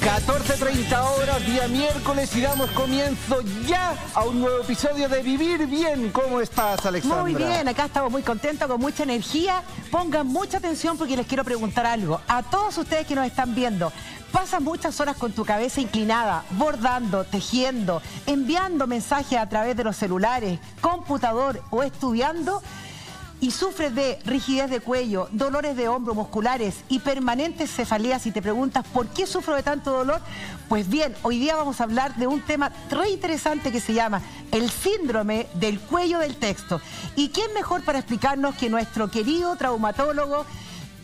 14:30 horas, día miércoles, y damos comienzo ya a un nuevo episodio de Vivir Bien. ¿Cómo estás, Alexandra? Muy bien, acá estamos muy contentos, con mucha energía. Pongan mucha atención porque les quiero preguntar algo. A todos ustedes que nos están viendo, ¿pasas muchas horas con tu cabeza inclinada, bordando, tejiendo, enviando mensajes a través de los celulares, computador o estudiando? Y sufres de rigidez de cuello, dolores de hombro musculares y permanentes cefaleas y te preguntas ¿por qué sufro de tanto dolor? Pues bien, hoy día vamos a hablar de un tema re interesante que se llama el síndrome del cuello del texto. ¿Y quién mejor para explicarnos que nuestro querido traumatólogo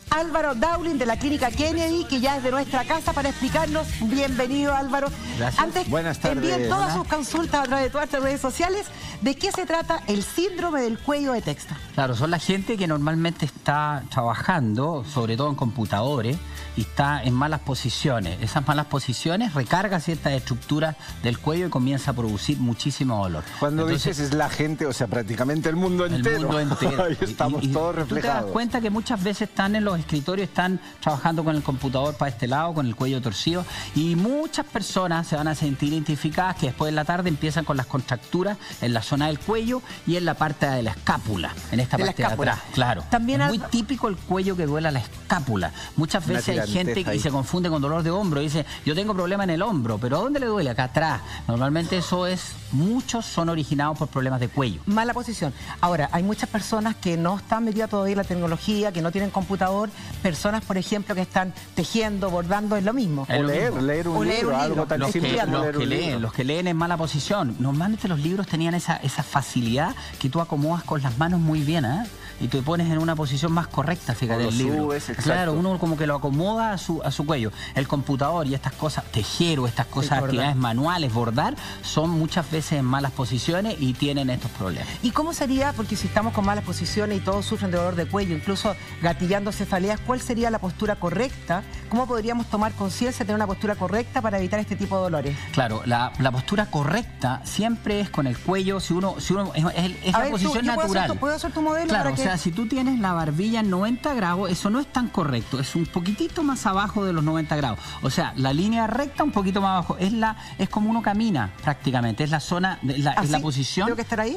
Álvaro Dowling de la Clínica Kennedy, que ya es de nuestra casa, para explicarnos? Bienvenido, Álvaro. Gracias. Antes, buenas tardes. Envíen todas sus consultas a través de todas las redes sociales. ¿De qué se trata el síndrome del cuello de texto? Claro, son la gente que normalmente está trabajando, sobre todo en computadores, y está en malas posiciones. Esas malas posiciones recargan ciertas estructuras del cuello y comienza a producir muchísimo dolor. Cuando dices es la gente, o sea, prácticamente el mundo entero. El mundo entero. Ahí estamos todos reflejados. Tú te das cuenta que muchas veces están en los escritorios, están trabajando con el computador para este lado, con el cuello torcido, y muchas personas se van a sentir identificadas que después de la tarde empiezan con las contracturas en la zona del cuello y en la parte de la escápula, en esta parte de atrás. Claro. También es muy típico el cuello que duela la escápula. Muchas veces hay gente que se confunde con dolor de hombro y dice, yo tengo problema en el hombro, pero ¿a dónde le duele? Acá atrás. Normalmente eso es, muchos son originados por problemas de cuello. Mala posición. Ahora, hay muchas personas que no están metidas todavía en la tecnología, que no tienen computador, personas, por ejemplo, que están tejiendo, bordando, es lo mismo. O leer un libro, algo tan simple como leer un libro. Los que leen en mala posición. Normalmente los libros tenían esa facilidad que tú acomodas con las manos muy bien, ¿eh? Y te pones en una posición más correcta, fíjate, el libro. Subes, claro, uno como que lo acomoda a su cuello. El computador y estas cosas, tejer o estas cosas, actividades manuales, bordar, son muchas veces en malas posiciones y tienen estos problemas. ¿Y cómo sería, porque si estamos con malas posiciones y todos sufren de dolor de cuello, incluso gatillando cefaleas, cuál sería la postura correcta? ¿Cómo podríamos tomar conciencia de tener una postura correcta para evitar este tipo de dolores? Claro, la postura correcta siempre es con el cuello, si uno es la posición natural. ¿Puedo hacer tu modelo? Claro, para que... o sea, si tú tienes la barbilla en 90 grados, eso no es tan correcto, es un poquitito más abajo de los 90 grados. O sea, la línea recta un poquito más abajo, es como uno camina prácticamente, es la zona, es la posición. ¿Tengo que estar ahí?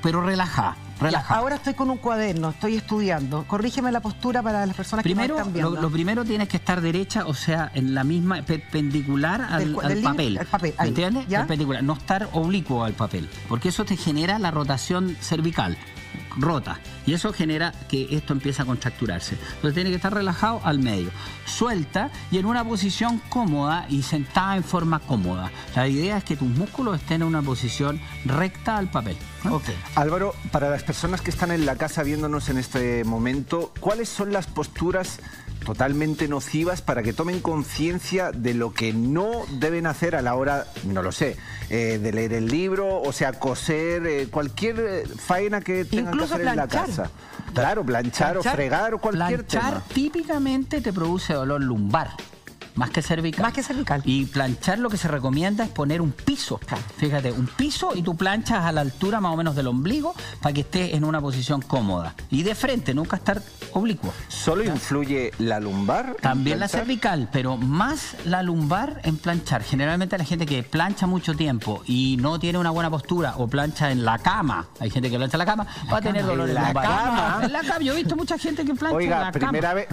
Pero relajada. Ahora estoy con un cuaderno, estoy estudiando. Corrígeme la postura para las personas que no están viendo. Lo primero tienes que estar derecha, o sea, en la misma, perpendicular al papel. ¿Me entiendes? ¿Ya? Perpendicular, no estar oblicuo al papel, porque eso te genera la rotación cervical. Rota, y eso genera que esto empieza a contracturarse. Entonces tiene que estar relajado al medio, suelta y en una posición cómoda y sentada en forma cómoda. La idea es que tus músculos estén en una posición recta al papel. Okay. Álvaro, para las personas que están en la casa viéndonos en este momento, ¿cuáles son las posturas totalmente nocivas para que tomen conciencia de lo que no deben hacer a la hora, no lo sé, de leer el libro, o sea, coser, cualquier faena que tengan que hacer en la casa? Claro, planchar o fregar o cualquier tema. Planchar típicamente te produce dolor lumbar. Más que cervical. Más que cervical. Y planchar lo que se recomienda es poner un piso. Fíjate, un piso y tú planchas a la altura más o menos del ombligo para que estés en una posición cómoda. Y de frente, nunca estar oblicuo. ¿Solo influye la lumbar? También la cervical, pero más la lumbar en planchar. Generalmente la gente que plancha mucho tiempo y no tiene una buena postura o plancha en la cama, hay gente que plancha en la cama, va a tener dolor en la cama. En la cama. Yo he visto mucha gente que plancha en la cama. Primera vez...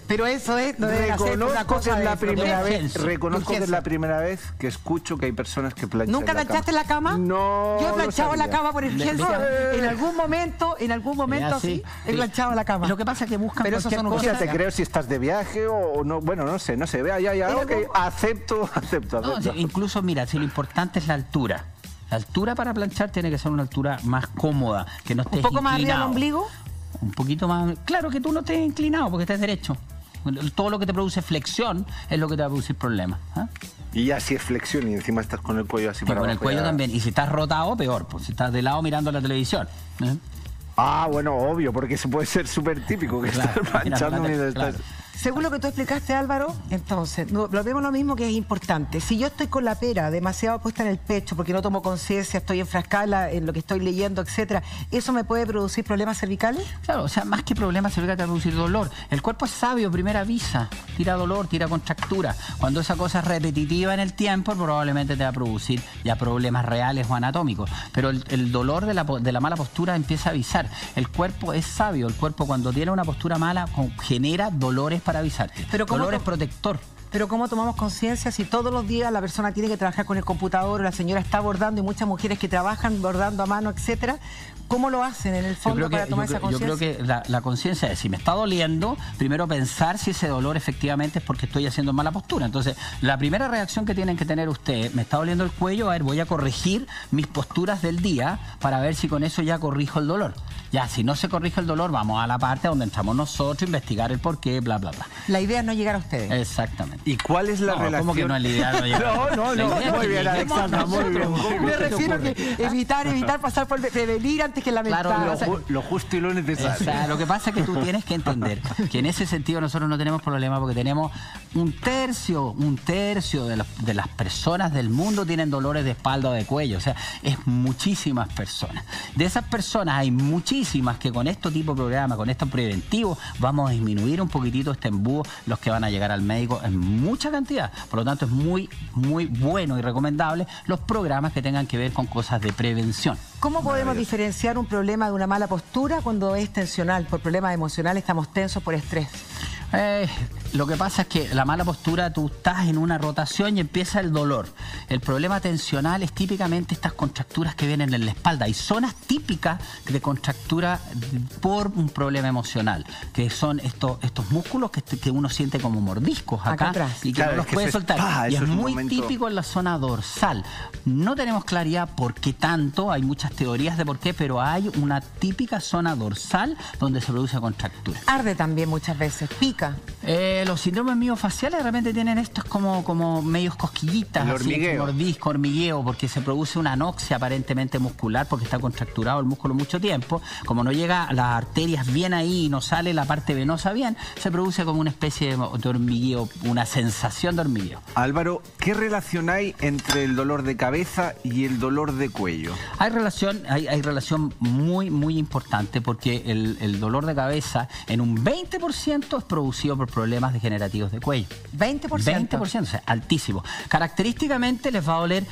Pero eso es, no debe hacer una cosa que es la primera vez. Reconozco que es la primera vez que escucho que hay personas que planchan. ¿Nunca planchaste en la cama? No. Yo he planchado en la cama por urgencia. En algún momento sí, he planchado en la cama. Lo que pasa es que buscan pero cualquier cosa. Te creo si estás de viaje o no. Bueno, no sé. Vea, ya. Ok, acepto. No, incluso, mira, si lo importante es la altura. La altura para planchar tiene que ser una altura más cómoda, que no estés ¿Un poco inclinado. más arriba del ombligo? Un poquito más... Claro que tú no estés inclinado porque estés derecho. Todo lo que te produce flexión es lo que te va a producir problemas. ¿Eh? Y ya si es flexión y encima estás con el cuello así para abajo. Con el cuello también. Y si estás rotado, peor. Pues si estás de lado mirando la televisión. Ah, bueno, obvio, porque eso puede ser súper típico que estás planchando mientras estás... Según lo que tú explicaste, Álvaro, entonces, lo vemos lo mismo que es importante. Si yo estoy con la pera demasiado puesta en el pecho porque no tomo conciencia, estoy enfrascada en lo que estoy leyendo, etcétera, ¿eso me puede producir problemas cervicales? Claro, o sea, más que problemas cervicales te va a producir dolor. El cuerpo es sabio, primero avisa, tira dolor, tira contractura. Cuando esa cosa es repetitiva en el tiempo, probablemente te va a producir ya problemas reales o anatómicos. Pero el dolor de la mala postura empieza a avisar. El cuerpo es sabio, el cuerpo cuando tiene una postura mala genera dolores para avisarte. Pero dolor es protector. Pero ¿cómo tomamos conciencia si todos los días la persona tiene que trabajar con el computador o la señora está bordando y muchas mujeres que trabajan bordando a mano, etcétera? ¿Cómo lo hacen en el fondo para tomar esa conciencia? Yo creo que la conciencia es, si me está doliendo, primero pensar si ese dolor efectivamente es porque estoy haciendo mala postura. Entonces, la primera reacción que tienen que tener ustedes, me está doliendo el cuello, a ver, voy a corregir mis posturas del día para ver si con eso ya corrijo el dolor. Ya, si no se corrige el dolor, vamos a la parte donde entramos nosotros, investigar el porqué, bla, bla, bla. La idea es no llegar a ustedes. Exactamente. ¿Y cuál es la relación? ¿Cómo que no es la idea no llegar? No, muy bien, Alexandra, muy bien. Me refiero a que evitar pasar por prevenir antes que lamentar. Claro, lo justo y lo necesario. O sea, lo que pasa es que tú tienes que entender que en ese sentido nosotros no tenemos problema porque tenemos un tercio de las personas del mundo tienen dolores de espalda o de cuello. O sea, es muchísimas personas. De esas personas hay muchísimas que con este tipo de programa, con estos preventivos, vamos a disminuir un poquitito este embudo, los que van a llegar al médico en mucha cantidad. Por lo tanto, es muy, muy bueno y recomendable los programas que tengan que ver con cosas de prevención. ¿Cómo podemos diferenciar un problema de una mala postura cuando es tensional? Por problemas emocionales estamos tensos por estrés. Lo que pasa es que la mala postura, tú estás en una rotación y empieza el dolor. El problema tensional es típicamente estas contracturas que vienen en la espalda. Hay zonas típicas de contractura por un problema emocional, que son estos músculos que uno siente como mordiscos acá atrás. Y que no los puede soltar. Y es muy típico en la zona dorsal. No tenemos claridad por qué tanto, hay muchas teorías de por qué, pero hay una típica zona dorsal donde se produce contractura. Arde también muchas veces, pica. Los síndromes miofaciales realmente tienen estos como medios cosquillitas, el hormigueo. Mordisco, hormigueo, porque se produce una anoxia aparentemente muscular porque está contracturado el músculo mucho tiempo. Como no llega a las arterias bien ahí y no sale la parte venosa bien, se produce como una especie de hormigueo, una sensación de hormigueo. Álvaro, ¿qué relación hay entre el dolor de cabeza y el dolor de cuello? Hay relación muy, muy importante porque el dolor de cabeza en un 20% es producido por problemas degenerativos de cuello. 20%. 20%, o sea, altísimo. Característicamente les va a doler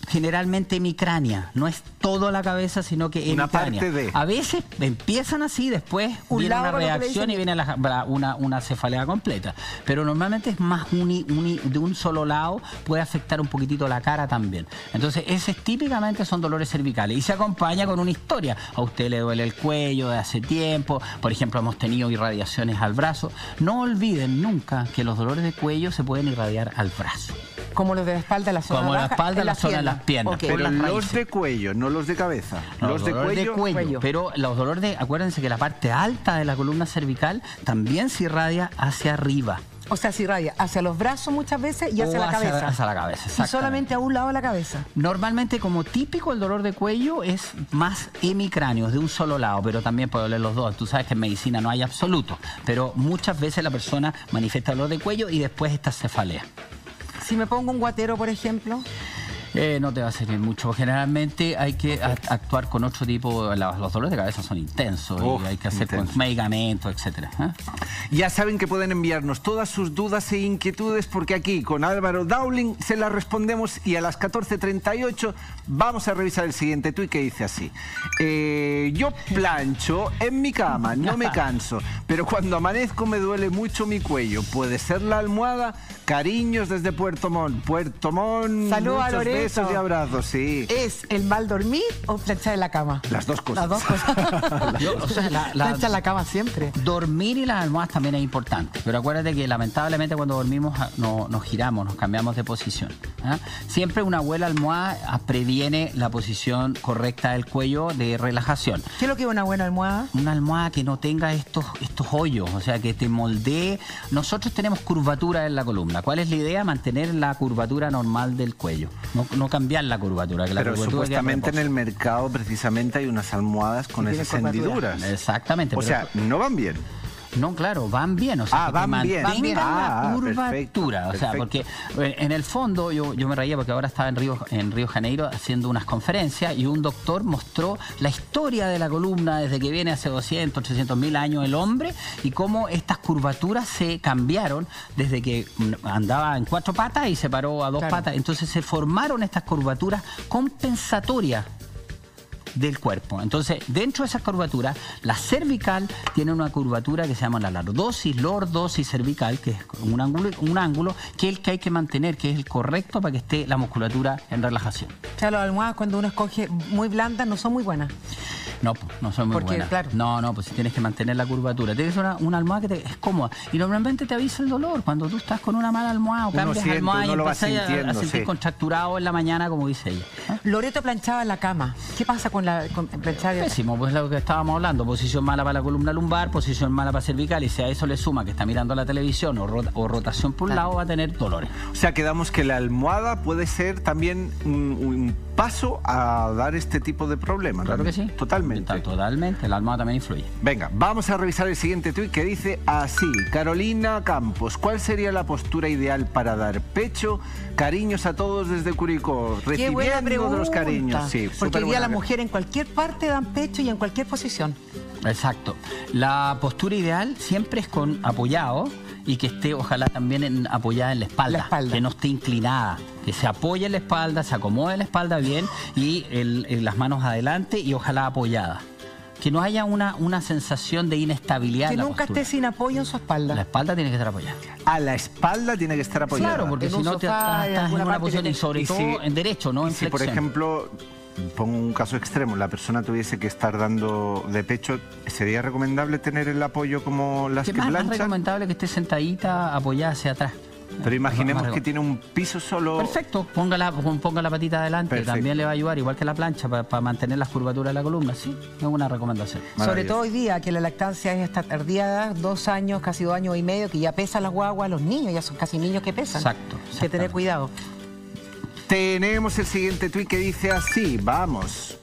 generalmente hemicránea, no es toda la cabeza, sino que hemicránea. Una parte de... A veces empiezan así, después viene una reacción y viene una cefalea completa. Pero normalmente es más de un solo lado, puede afectar un poquitito la cara también. Entonces, ese típicamente son dolores cervicales y se acompaña con una historia. A usted le duele el cuello de hace tiempo, por ejemplo, hemos tenido irradiaciones al brazo. No olviden nunca que los dolores de cuello se pueden irradiar al brazo. Como los de la espalda, la zona como baja, la espalda, la zona de las piernas. Okay. Pero los de cuello, no los de cabeza. No, los de cuello. Pero los dolores acuérdense que la parte alta de la columna cervical también se irradia hacia arriba. O sea, se irradia hacia los brazos muchas veces y hacia la cabeza. Hacia la cabeza, exactamente. Y solamente a un lado de la cabeza. Normalmente, como típico, el dolor de cuello es más hemicráneo, es de un solo lado, pero también puede doler los dos. Tú sabes que en medicina no hay absoluto, pero muchas veces la persona manifiesta dolor de cuello y después esta cefalea. Si me pongo un guatero, por ejemplo... No te va a servir mucho. Generalmente hay que actuar con otro tipo. Los dolores de cabeza son intensos y hay que hacer con medicamentos, etcétera. Ya saben que pueden enviarnos todas sus dudas e inquietudes porque aquí con Álvaro Dowling se las respondemos y a las 14:38 vamos a revisar el siguiente tuit que dice así. Yo plancho en mi cama, no me canso, pero cuando amanezco me duele mucho mi cuello. ¿Puede ser la almohada? Cariños desde Puerto Montt. Saludos a Loreto. Besos y abrazos, sí. ¿Es el mal dormir o planchar en la cama? Las dos cosas. Las dos cosas. Planchar en la cama siempre. Dormir y las almohadas también es importante. Pero acuérdate que lamentablemente cuando dormimos nos giramos, nos cambiamos de posición. Siempre una buena almohada previene la posición correcta del cuello de relajación. ¿Qué es lo que es una buena almohada? Una almohada que no tenga estos hoyos, o sea, que te moldee. Nosotros tenemos curvatura en la columna. ¿Cuál es la idea? Mantener la curvatura normal del cuello. No cambiar la curvatura. Que la Pero curvatura supuestamente en el mercado precisamente hay unas almohadas con esas hendiduras. Exactamente. O sea, no van bien. No, claro, van bien, o sea, que van te bien. mantengan la curvatura. Perfecto, O sea, porque en el fondo yo me reía porque ahora estaba en Río Janeiro haciendo unas conferencias y un doctor mostró la historia de la columna desde que viene hace 200, 300 mil años el hombre y cómo estas curvaturas se cambiaron desde que andaba en 4 patas y se paró a 2 patas. Entonces se formaron estas curvaturas compensatorias del cuerpo. Entonces, dentro de esas curvaturas, la cervical tiene una curvatura que se llama la lordosis cervical, que es un ángulo que es el que hay que mantener, que es el correcto para que esté la musculatura en relajación. O sea, las almohadas cuando uno escoge muy blandas no son muy buenas. No, no son muy buenas. Claro. No, pues si tienes que mantener la curvatura. Tienes una almohada que es cómoda. Y normalmente te avisa el dolor cuando tú estás con una mala almohada o cambias almohada y empiezas a sentir contracturado en la mañana, como dice ella. Loreto planchaba en la cama. ¿Qué pasa con planchar? Pésimo, pues lo que estábamos hablando. Posición mala para la columna lumbar, posición mala para cervical. Y si a eso le suma que está mirando la televisión o rotación por un lado, va a tener dolores. O sea, quedamos que la almohada puede ser también un paso a dar este tipo de problemas. Claro que sí. Totalmente. Totalmente, la almohada también influye. Venga, vamos a revisar el siguiente tuit que dice así: Carolina Campos, ¿cuál sería la postura ideal para dar pecho? Cariños a todos desde Curicó. Qué buena pregunta. Los cariños. Sí, porque hoy día las mujeres en cualquier parte dan pecho y en cualquier posición. Exacto. La postura ideal siempre es con apoyado y que esté ojalá también apoyada en la espalda, que no esté inclinada, que se apoye en la espalda, se acomode la espalda bien y las manos adelante y ojalá apoyada. Que no haya una sensación de inestabilidad. Que en la nunca postura. esté sin apoyo en su espalda. La espalda tiene que estar apoyada. A la espalda tiene que estar apoyada. Claro, porque si no estás en una posición y sobre todo en derecho, no en flexión. Si por ejemplo, pongo un caso extremo, la persona tuviese que estar dando de pecho, ¿sería recomendable tener el apoyo como las que planchan? Es recomendable que esté sentadita, apoyada hacia atrás. Pero imaginemos que tiene un piso solo. Perfecto, ponga la patita adelante. Perfecto. También le va a ayudar, igual que la plancha, para mantener las curvaturas de la columna. Sí, es una recomendación. Sobre todo hoy día, que la lactancia es hasta tardía, 2 años, casi 2 años y medio, que ya pesan las guaguas, los niños ya son casi niños que pesan. Exacto. Hay que tener cuidado. Tenemos el siguiente tuit que dice así, vamos.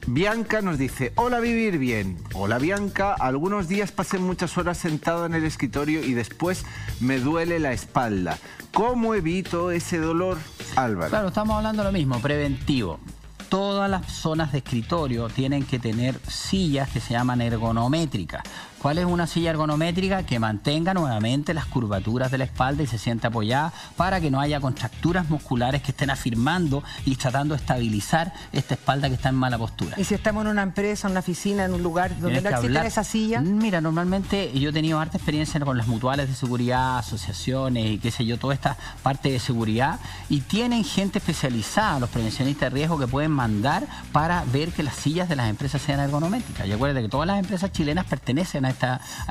Bianca nos dice: hola, vivir bien. Hola, Bianca, algunos días pasé muchas horas sentada en el escritorio y después me duele la espalda. ¿Cómo evito ese dolor, Álvaro? Claro, estamos hablando de lo mismo, preventivo. Todas las zonas de escritorio tienen que tener sillas que se llaman ergonométricas. ¿Cuál es una silla ergonométrica? Que mantenga nuevamente las curvaturas de la espalda y se siente apoyada para que no haya contracturas musculares que estén afirmando y tratando de estabilizar esta espalda que está en mala postura. ¿Y si estamos en una empresa, en una oficina, en un lugar donde no existe esa silla? Mira, normalmente yo he tenido harta experiencia con las mutuales de seguridad, asociaciones y qué sé yo, toda esta parte de seguridad, y tienen gente especializada, los prevencionistas de riesgo, que pueden mandar para ver que las sillas de las empresas sean ergonométricas. Y acuérdate que todas las empresas chilenas pertenecen a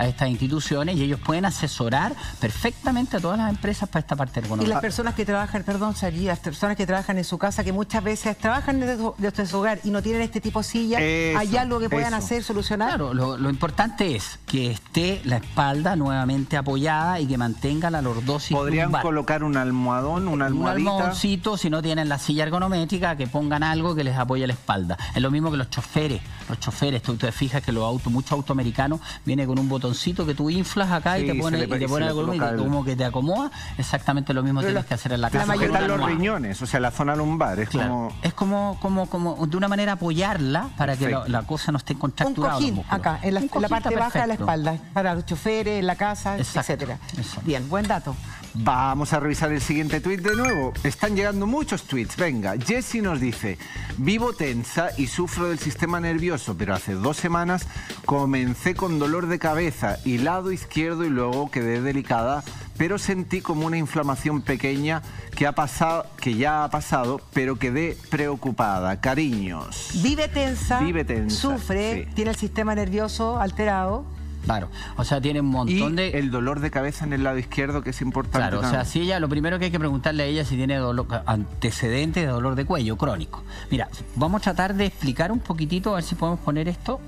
estas instituciones y ellos pueden asesorar perfectamente a todas las empresas para esta parte ergonómica. Y las personas que trabajan, las personas que trabajan en su casa, que muchas veces trabajan desde su hogar y no tienen este tipo de silla, ¿hay algo que puedan hacer, solucionar? Claro, lo importante es que esté la espalda nuevamente apoyada y que mantenga la lordosis ¿Podrían lumbar. Colocar un almohadón, una almohadita? Un almohadoncito, si no tienen la silla ergonométrica, que pongan algo que les apoye la espalda. Es lo mismo que los choferes. Los choferes, tú te fijas que muchos autos americanos viene con un botoncito que tú inflas acá y te pone algo y como que te acomoda. Exactamente lo mismo tienes que hacer en la casa. Sujetar los riñones, o sea, la zona lumbar. Es claro, es como de una manera apoyarla para que la cosa no esté contracturada. Un cojín acá, en la parte baja de la espalda, para los choferes, en la casa, etcétera. Bien, buen dato. Vamos a revisar el siguiente tuit de nuevo. Están llegando muchos tuits. Venga, Jessie nos dice: vivo tensa y sufro del sistema nervioso, pero hace 2 semanas comencé con dolor de cabeza y lado izquierdo y luego quedé delicada, pero sentí como una inflamación pequeña que ya ha pasado, pero quedé preocupada. Cariños. Vive tensa, sufre, sí. Tiene el sistema nervioso alterado. Claro, o sea, tiene un montón y el dolor de cabeza en el lado izquierdo, que es importante. Claro, o sea, si ella, lo primero que hay que preguntarle a ella si tiene antecedentes de dolor de cuello crónico. Mira, vamos a tratar de explicar un poquitito, a ver si podemos poner esto.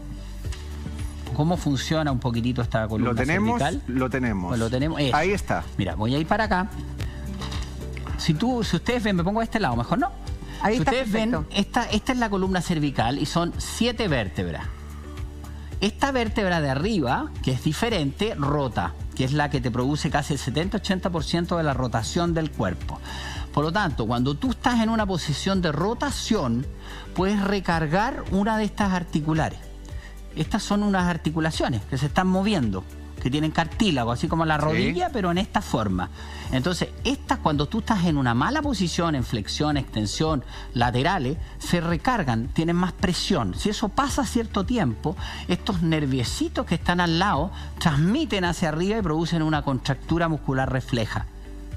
¿Cómo funciona un poquitito esta columna cervical? Lo tenemos. Pues lo tenemos. Ahí está. Mira, voy a ir para acá. Si ustedes ven, me pongo a este lado, mejor no. Ahí si está, ustedes perfecto. ven, esta es la columna cervical y son 7 vértebras. Esta vértebra de arriba, que es diferente, rota, que es la que te produce casi el 70-80% de la rotación del cuerpo. Por lo tanto, cuando tú estás en una posición de rotación, puedes recargar una de estas articulares. Estas son unas articulaciones que se están moviendo, que tienen cartílago, así como la rodilla, pero en esta forma. Entonces, estas, cuando tú estás en una mala posición, en flexión, extensión, laterales, se recargan, tienen más presión. Si eso pasa cierto tiempo, estos nerviecitos que están al lado transmiten hacia arriba y producen una contractura muscular refleja.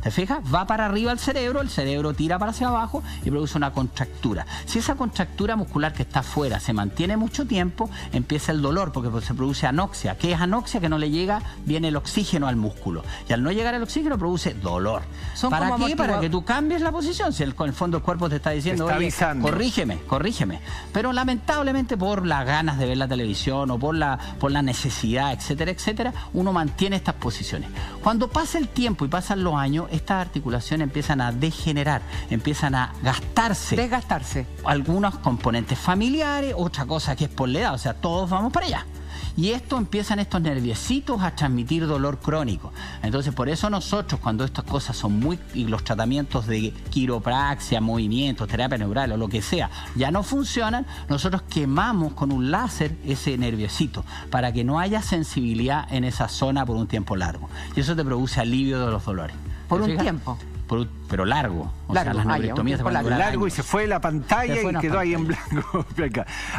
¿Te fijas? Va para arriba el cerebro tira para hacia abajo y produce una contractura. Si esa contractura muscular que está afuera se mantiene mucho tiempo, empieza el dolor porque se produce anoxia. ¿Qué es anoxia? Que no le llega bien el oxígeno al músculo. Y al no llegar el oxígeno produce dolor. ¿Para qué? Para que tú cambies la posición. Si en el fondo el cuerpo te está diciendo, oye, corrígeme. Pero lamentablemente por las ganas de ver la televisión o por la necesidad, etcétera, uno mantiene estas posiciones. Cuando pasa el tiempo y pasan los años, estas articulaciones empiezan a degenerar, empiezan a desgastarse. Algunos componentes familiares, otra cosa que es por la edad, o sea, todos vamos para allá. Y empiezan estos nerviecitos a transmitir dolor crónico. Entonces, por eso nosotros, cuando estas cosas son y los tratamientos de quiropraxia, movimientos, terapia neural o lo que sea, ya no funcionan, nosotros quemamos con un láser ese nerviecito para que no haya sensibilidad en esa zona por un tiempo largo. Y eso te produce alivio de los dolores. ¿Por un tiempo? Pero largo. O sea, las neurectomías se pueden durar largo años. Y se fue la pantalla y quedó ahí en blanco.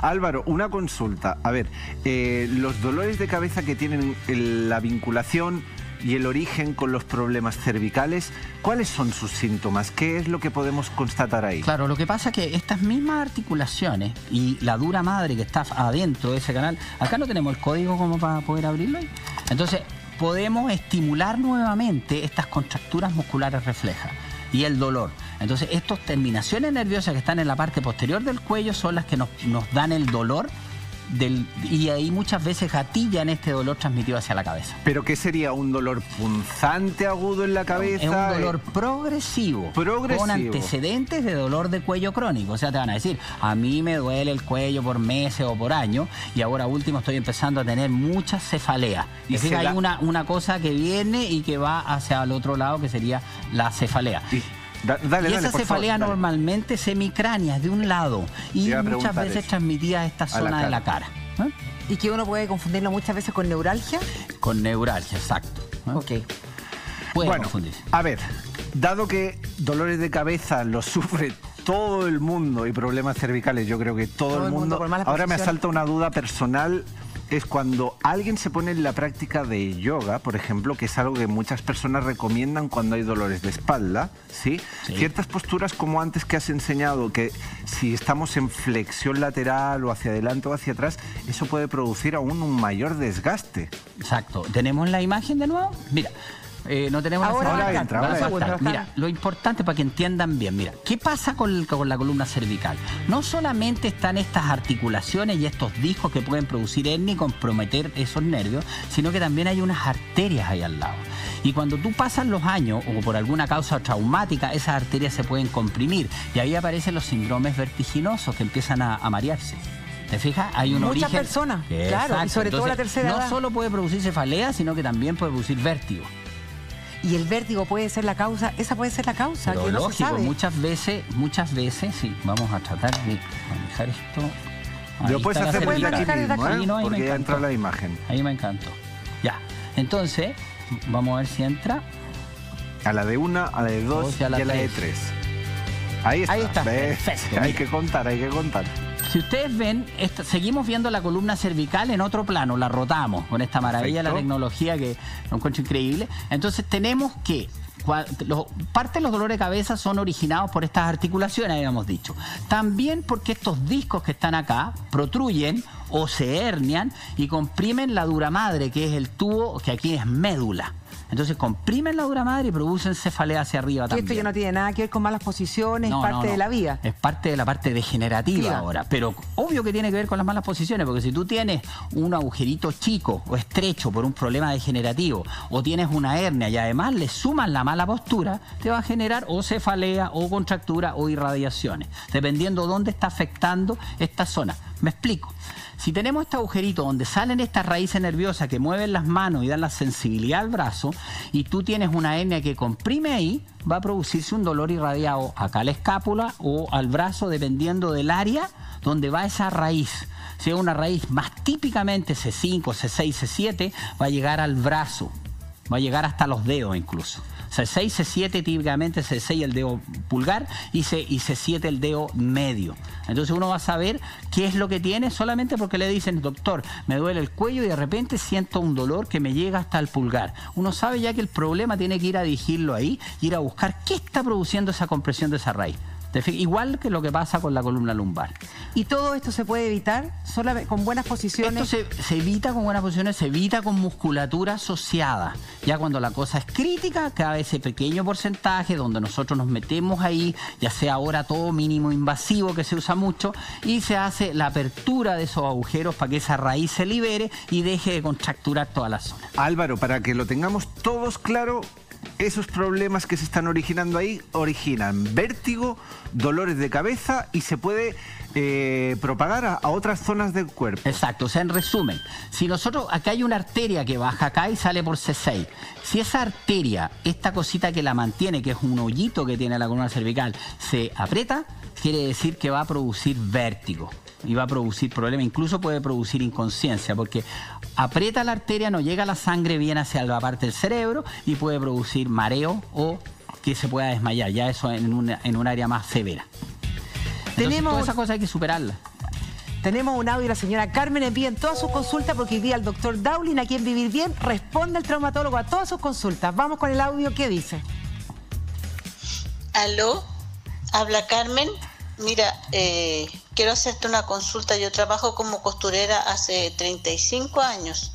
Álvaro, una consulta. A ver, los dolores de cabeza que tienen la vinculación y el origen con los problemas cervicales, ¿cuáles son sus síntomas? ¿Qué es lo que podemos constatar ahí? Claro, lo que pasa es que estas mismas articulaciones y la dura madre que está adentro de ese canal, acá no tenemos el código como para poder abrirlo ahí. Entonces, podemos estimular nuevamente estas contracturas musculares reflejas y el dolor. Entonces, estas terminaciones nerviosas que están en la parte posterior del cuello son las que nos dan el dolor y ahí muchas veces gatillan este dolor transmitido hacia la cabeza. ¿Pero qué sería? ¿Un dolor punzante agudo en la cabeza? Es un dolor progresivo. Con antecedentes de dolor de cuello crónico. O sea, te van a decir, a mí me duele el cuello por meses o por años y ahora último estoy empezando a tener mucha cefalea. Es decir, hay una cosa que viene y que va hacia el otro lado que sería la cefalea. Y esa cefalea normalmente semicránea, de un lado, y muchas veces transmitida a esta zona de la cara. ¿Y que uno puede confundirlo muchas veces con neuralgia? Con neuralgia, exacto. Ok. Puede confundirse. A ver, dado que dolores de cabeza los sufre todo el mundo y problemas cervicales, yo creo que todo el mundo. Ahora me asalta una duda personal. Es cuando alguien se pone en la práctica de yoga, por ejemplo, que es algo que muchas personas recomiendan cuando hay dolores de espalda, ¿sí? Ciertas posturas como antes que has enseñado, que si estamos en flexión lateral o hacia adelante o hacia atrás, eso puede producir aún un mayor desgaste. Exacto. ¿Tenemos la imagen de nuevo? Mira. No tenemos ahora entra. Mira, lo importante para que entiendan bien, mira, ¿qué pasa con la columna cervical? No solamente están estas articulaciones y estos discos que pueden producir hernia y comprometer esos nervios, sino que también hay unas arterias ahí al lado. Y cuando tú pasas los años o por alguna causa traumática, esas arterias se pueden comprimir y ahí aparecen los síndromes vertiginosos que empiezan a marearse. ¿Te fijas? Hay un origen. Muchas personas, claro, y sobre todo la tercera edad. No solo puede producir cefalea, sino que también puede producir vértigo. Y el vértigo puede ser la causa, esa puede ser la causa, pero que no lógico, se sabe. muchas veces, sí, vamos a tratar de manejar esto. Lo puedes hacer desde aquí mismo, porque ya entra la imagen. Ahí me encantó. Ya, entonces, vamos a ver si entra. A la de 1, a la de 2 y a la de 3. Ahí está. Perfecto. Hay que contar. Si ustedes ven, seguimos viendo la columna cervical en otro plano, la rotamos con esta maravilla de la tecnología que lo encuentro increíble. Entonces tenemos que, parte de los dolores de cabeza son originados por estas articulaciones, habíamos dicho. También porque estos discos que están acá protruyen o se hernian y comprimen la dura madre, que es el tubo que aquí es médula. Entonces comprimen la dura madre y producen cefalea hacia arriba también. Esto ya no tiene nada que ver con malas posiciones, es parte de la vida. Es parte de la parte degenerativa ahora. Pero obvio que tiene que ver con las malas posiciones, porque si tú tienes un agujerito chico o estrecho por un problema degenerativo, o tienes una hernia y además le sumas la mala postura, te va a generar o cefalea, o contractura, o irradiaciones, dependiendo dónde está afectando esta zona. Me explico. Si tenemos este agujerito donde salen estas raíces nerviosas que mueven las manos y dan la sensibilidad al brazo, y tú tienes una hernia que comprime ahí, va a producirse un dolor irradiado acá a la escápula o al brazo, dependiendo del área donde va esa raíz. Si es una raíz más típicamente C5, C6, C7, va a llegar al brazo, va a llegar hasta los dedos incluso. C6, C7 típicamente, C6 el dedo pulgar y C7 el dedo medio. Entonces uno va a saber qué es lo que tiene solamente porque le dicen, doctor, me duele el cuello y de repente siento un dolor que me llega hasta el pulgar. Uno sabe ya que el problema tiene que ir a dirigirlo ahí, ir a buscar qué está produciendo esa compresión de esa raíz. Igual que lo que pasa con la columna lumbar. ¿Y todo esto se puede evitar solamente con buenas posiciones? Esto se evita con buenas posiciones, se evita con musculatura asociada. Ya cuando la cosa es crítica, cada vez ese pequeño porcentaje donde nosotros nos metemos ahí, ya sea ahora todo mínimo invasivo que se usa mucho, y se hace la apertura de esos agujeros para que esa raíz se libere y deje de contracturar toda la zona. Álvaro, para que lo tengamos todos claro, esos problemas que se están originando ahí originan vértigo, dolores de cabeza y se puede propagar a otras zonas del cuerpo. Exacto, o sea, en resumen, si nosotros, acá hay una arteria que baja acá y sale por C6, si esa arteria, esta cosita que la mantiene, que es un hoyito que tiene la columna cervical, se aprieta, quiere decir que va a producir vértigo y va a producir problemas, incluso puede producir inconsciencia, porque aprieta la arteria, no llega la sangre bien hacia la parte del cerebro y puede producir mareo o que se pueda desmayar, ya eso en un área más severa. Entonces, todas esas cosas hay que superarlas. Tenemos un audio de la señora Carmen. Envíen todas sus consultas porque hoy día el doctor Daulin, aquí en Vivir Bien, responde al traumatólogo a todas sus consultas. Vamos con el audio. ¿Qué dice? Aló, habla Carmen. Mira, quiero hacerte una consulta. Yo trabajo como costurera hace 35 años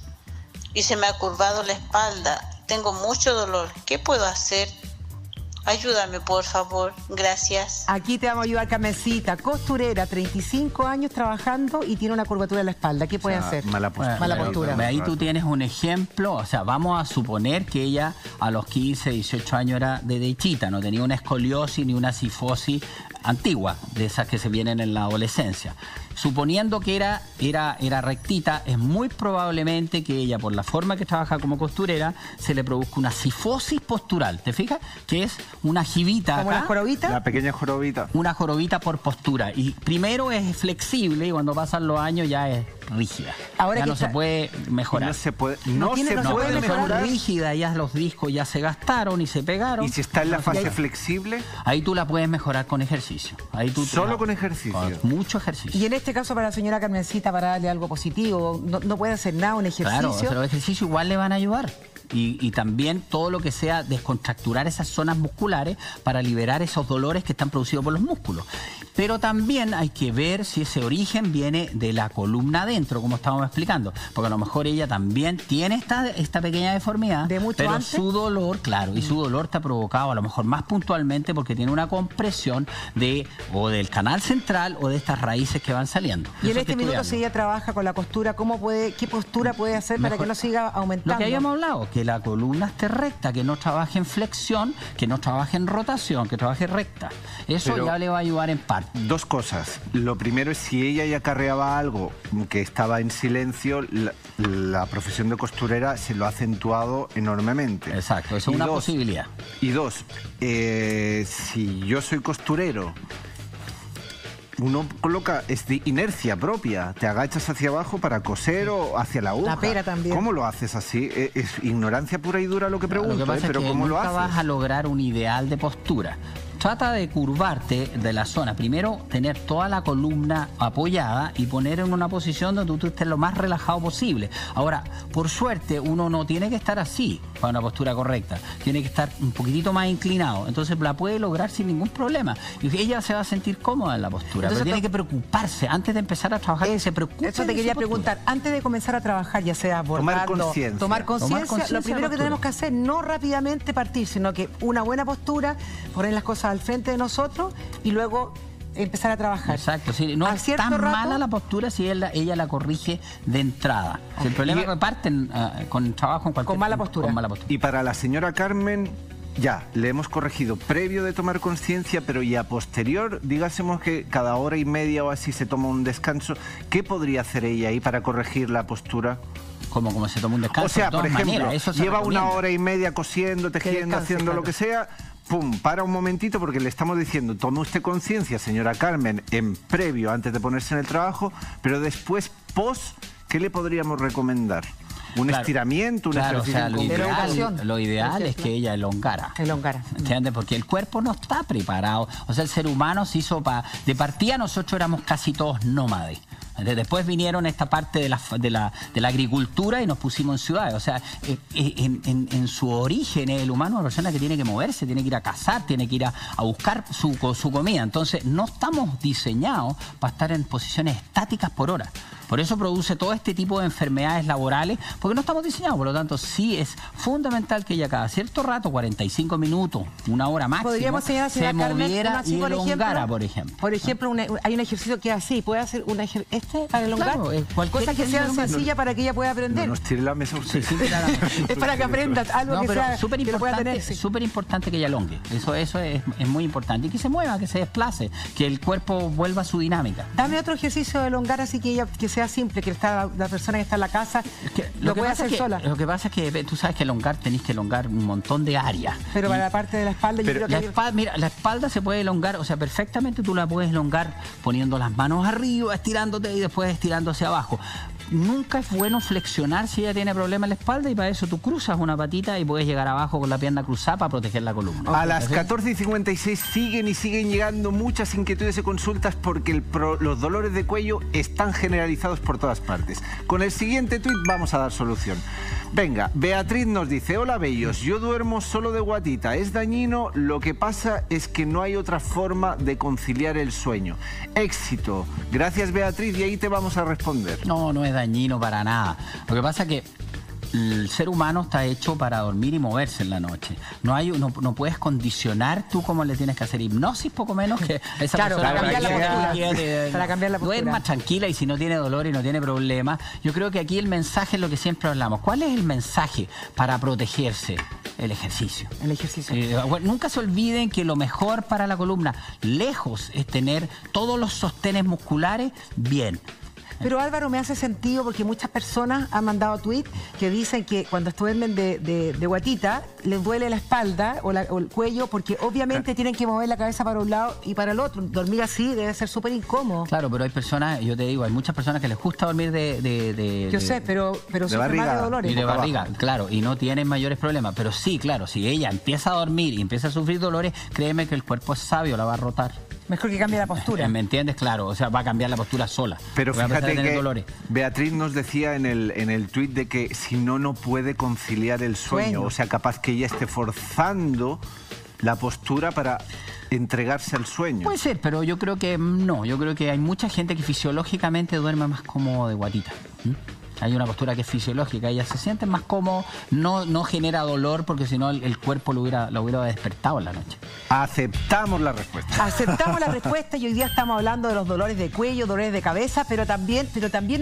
y se me ha curvado la espalda. Tengo mucho dolor. ¿Qué puedo hacer? Ayúdame, por favor. Gracias. Aquí te vamos a ayudar, Carmencita. Costurera, 35 años trabajando y tiene una curvatura en la espalda. ¿Qué puede hacer? Mala postura. Mala postura. Ahí tú tienes un ejemplo. O sea, vamos a suponer que ella a los 15, 18 años era de derechita, no tenía una escoliosis ni una cifosis antigua, de esas que se vienen en la adolescencia. Suponiendo que era rectita, es muy probablemente que ella, por la forma que trabaja como costurera, se le produzca una cifosis postural. ¿Te fijas? Que es una jibita. ¿Como acá, la jorobita? La pequeña jorobita. Una jorobita por postura. Y primero es flexible y cuando pasan los años ya es rígida. Ahora ya que no se puede mejorar. No se puede mejorar. Rígida, ya los discos ya se gastaron y se pegaron. Y si está en la fase flexible, ahí tú la puedes mejorar con ejercicio. Ahí tú solo con ejercicio. Con mucho ejercicio. Y en este caso para la señora Carmencita, para darle algo positivo, no puede hacer nada, un ejercicio. Claro, pero los ejercicios igual le van a ayudar. Y también todo lo que sea descontracturar esas zonas musculares para liberar esos dolores que están producidos por los músculos. Pero también hay que ver si ese origen viene de la columna adentro, como estábamos explicando. Porque a lo mejor ella también tiene esta pequeña deformidad, pero antes, su dolor, claro, y su dolor está provocado a lo mejor más puntualmente porque tiene una compresión o del canal central o de estas raíces que van saliendo. Y en este minuto, si ella trabaja con la costura, ¿qué postura puede hacer para que no siga aumentando? Lo que habíamos hablado, que la columna esté recta, que no trabaje en flexión, que no trabaje en rotación, que trabaje recta. Eso ya le va a ayudar en parte. Dos cosas. Lo primero es si ella ya acarreaba algo que estaba en silencio, la profesión de costurera se lo ha acentuado enormemente. Exacto, eso es una posibilidad. Y dos, si yo soy costurero, uno coloca de inercia propia, te agachas hacia abajo para coser o hacia la aguja. La pera también. ¿Cómo lo haces así? Es ignorancia pura y dura lo que pregunto, lo que pasa pero es que ¿cómo lo haces? nunca vas a lograr un ideal de postura. Trata de curvarte de la zona. Primero, tener toda la columna apoyada y poner en una posición donde tú estés lo más relajado posible. Ahora, por suerte, uno no tiene que estar así para una postura correcta. Tiene que estar un poquitito más inclinado. Entonces, la puede lograr sin ningún problema. Y ella se va a sentir cómoda en la postura. Entonces, pero tiene que preocuparse. Antes de empezar a trabajar, que se preocupe. Eso te quería preguntar. Antes de comenzar a trabajar, ya sea bordando, tomar conciencia, lo primero que tenemos que hacer, no rápidamente partir, sino que una buena postura, poner las cosas al frente de nosotros y luego empezar a trabajar. Exacto, sí, no es tan mala la postura si ella la corrige de entrada. Si el problema es que parten con trabajo con mala postura. Y para la señora Carmen, Ya, le hemos corregido previo de tomar conciencia, pero ya posterior, digásemos que cada hora y media o así se toma un descanso, ¿qué podría hacer ella ahí para corregir la postura? Como se toma un descanso. O sea, por ejemplo, lleva una hora y media cosiendo, tejiendo, haciendo lo que sea, pum, para un momentito porque le estamos diciendo, tome usted conciencia, señora Carmen, en previo, antes de ponerse en el trabajo, pero después, post, ¿qué le podríamos recomendar? ¿Un estiramiento? ¿Un ejercicio? O sea, lo ideal es que ella elongara. ¿Entiendes? Porque el cuerpo no está preparado. O sea, el ser humano se hizo de partida, nosotros éramos casi todos nómades. Después vinieron esta parte de la agricultura y nos pusimos en ciudades. O sea, en su origen el humano es una persona que tiene que moverse, tiene que ir a cazar, tiene que ir a buscar su comida. Entonces, no estamos diseñados para estar en posiciones estáticas por hora. Por eso produce todo este tipo de enfermedades laborales, porque no estamos diseñados. Por lo tanto, sí es fundamental que ella cada cierto rato, 45 minutos, una hora máximo, se moviera y elongara, por ejemplo. Por ejemplo, hay un ejercicio que es así. ¿Puede hacer un ejercicio para elongar? Claro, cosa que sea sencilla para que ella pueda aprender. No nos tire la mesa usted. Sí, es para que aprenda algo que sea que lo pueda tener. Es súper importante que ella elongue. Eso es muy importante. Y que se mueva, que se desplace, que el cuerpo vuelva a su dinámica. Dame otro ejercicio de elongar así que ella sea simple, que la persona que está en la casa lo puede hacer sola. Lo que pasa es que tú sabes que tenés que elongar un montón de áreas. Pero para la parte de la espalda, yo creo que... Mira, la espalda se puede elongar, o sea, perfectamente tú la puedes elongar poniendo las manos arriba, estirándote y después estirando hacia abajo. Nunca es bueno flexionar si ella tiene problema en la espalda y para eso tú cruzas una patita y puedes llegar abajo con la pierna cruzada para proteger la columna. A las 14:56 siguen llegando muchas inquietudes y consultas porque los dolores de cuello están generalizados por todas partes. Con el siguiente tuit vamos a dar solución. Venga, Beatriz nos dice: hola bellos, yo duermo solo de guatita, es dañino, lo que pasa es que no hay otra forma de conciliar el sueño. Éxito. Gracias Beatriz y ahí te vamos a responder. No es dañino para nada. Lo que pasa es que el ser humano está hecho para dormir y moverse en la noche. No puedes condicionar tú cómo le tienes que hacer hipnosis, poco menos que esa persona para cambiar la postura. Duerma tranquila y si no tiene dolor y no tiene problema. Yo creo que aquí el mensaje es lo que siempre hablamos. ¿Cuál es el mensaje para protegerse? El ejercicio. Nunca se olviden que lo mejor para la columna, lejos, es tener todos los sostenes musculares bien. Pero Álvaro, me hace sentido porque muchas personas han mandado tweets que dicen que cuando duermen de guatita les duele la espalda o el cuello porque obviamente tienen que mover la cabeza para un lado y para el otro. Dormir así debe ser súper incómodo. Claro, pero hay personas, yo te digo, hay muchas personas que les gusta dormir Yo sé, pero sufren más de dolores. Y de barriga, claro, y no tienen mayores problemas. Pero sí, claro, si ella empieza a dormir y empieza a sufrir dolores, créeme que el cuerpo es sabio, la va a rotar. Mejor que cambie la postura. ¿Me entiendes? Claro, o sea, va a cambiar la postura sola. Pero fíjate que Beatriz nos decía en el tuit de que si no puede conciliar el sueño. O sea, capaz que ella esté forzando la postura para entregarse al sueño. Puede ser, pero yo creo que no. Yo creo que hay mucha gente que fisiológicamente duerme más cómodo de guatita. Hay una postura que es fisiológica, ella se siente más cómodo, no genera dolor porque si no el cuerpo lo hubiera despertado en la noche. Aceptamos la respuesta. Aceptamos la respuesta y hoy día estamos hablando de los dolores de cuello, dolores de cabeza, pero también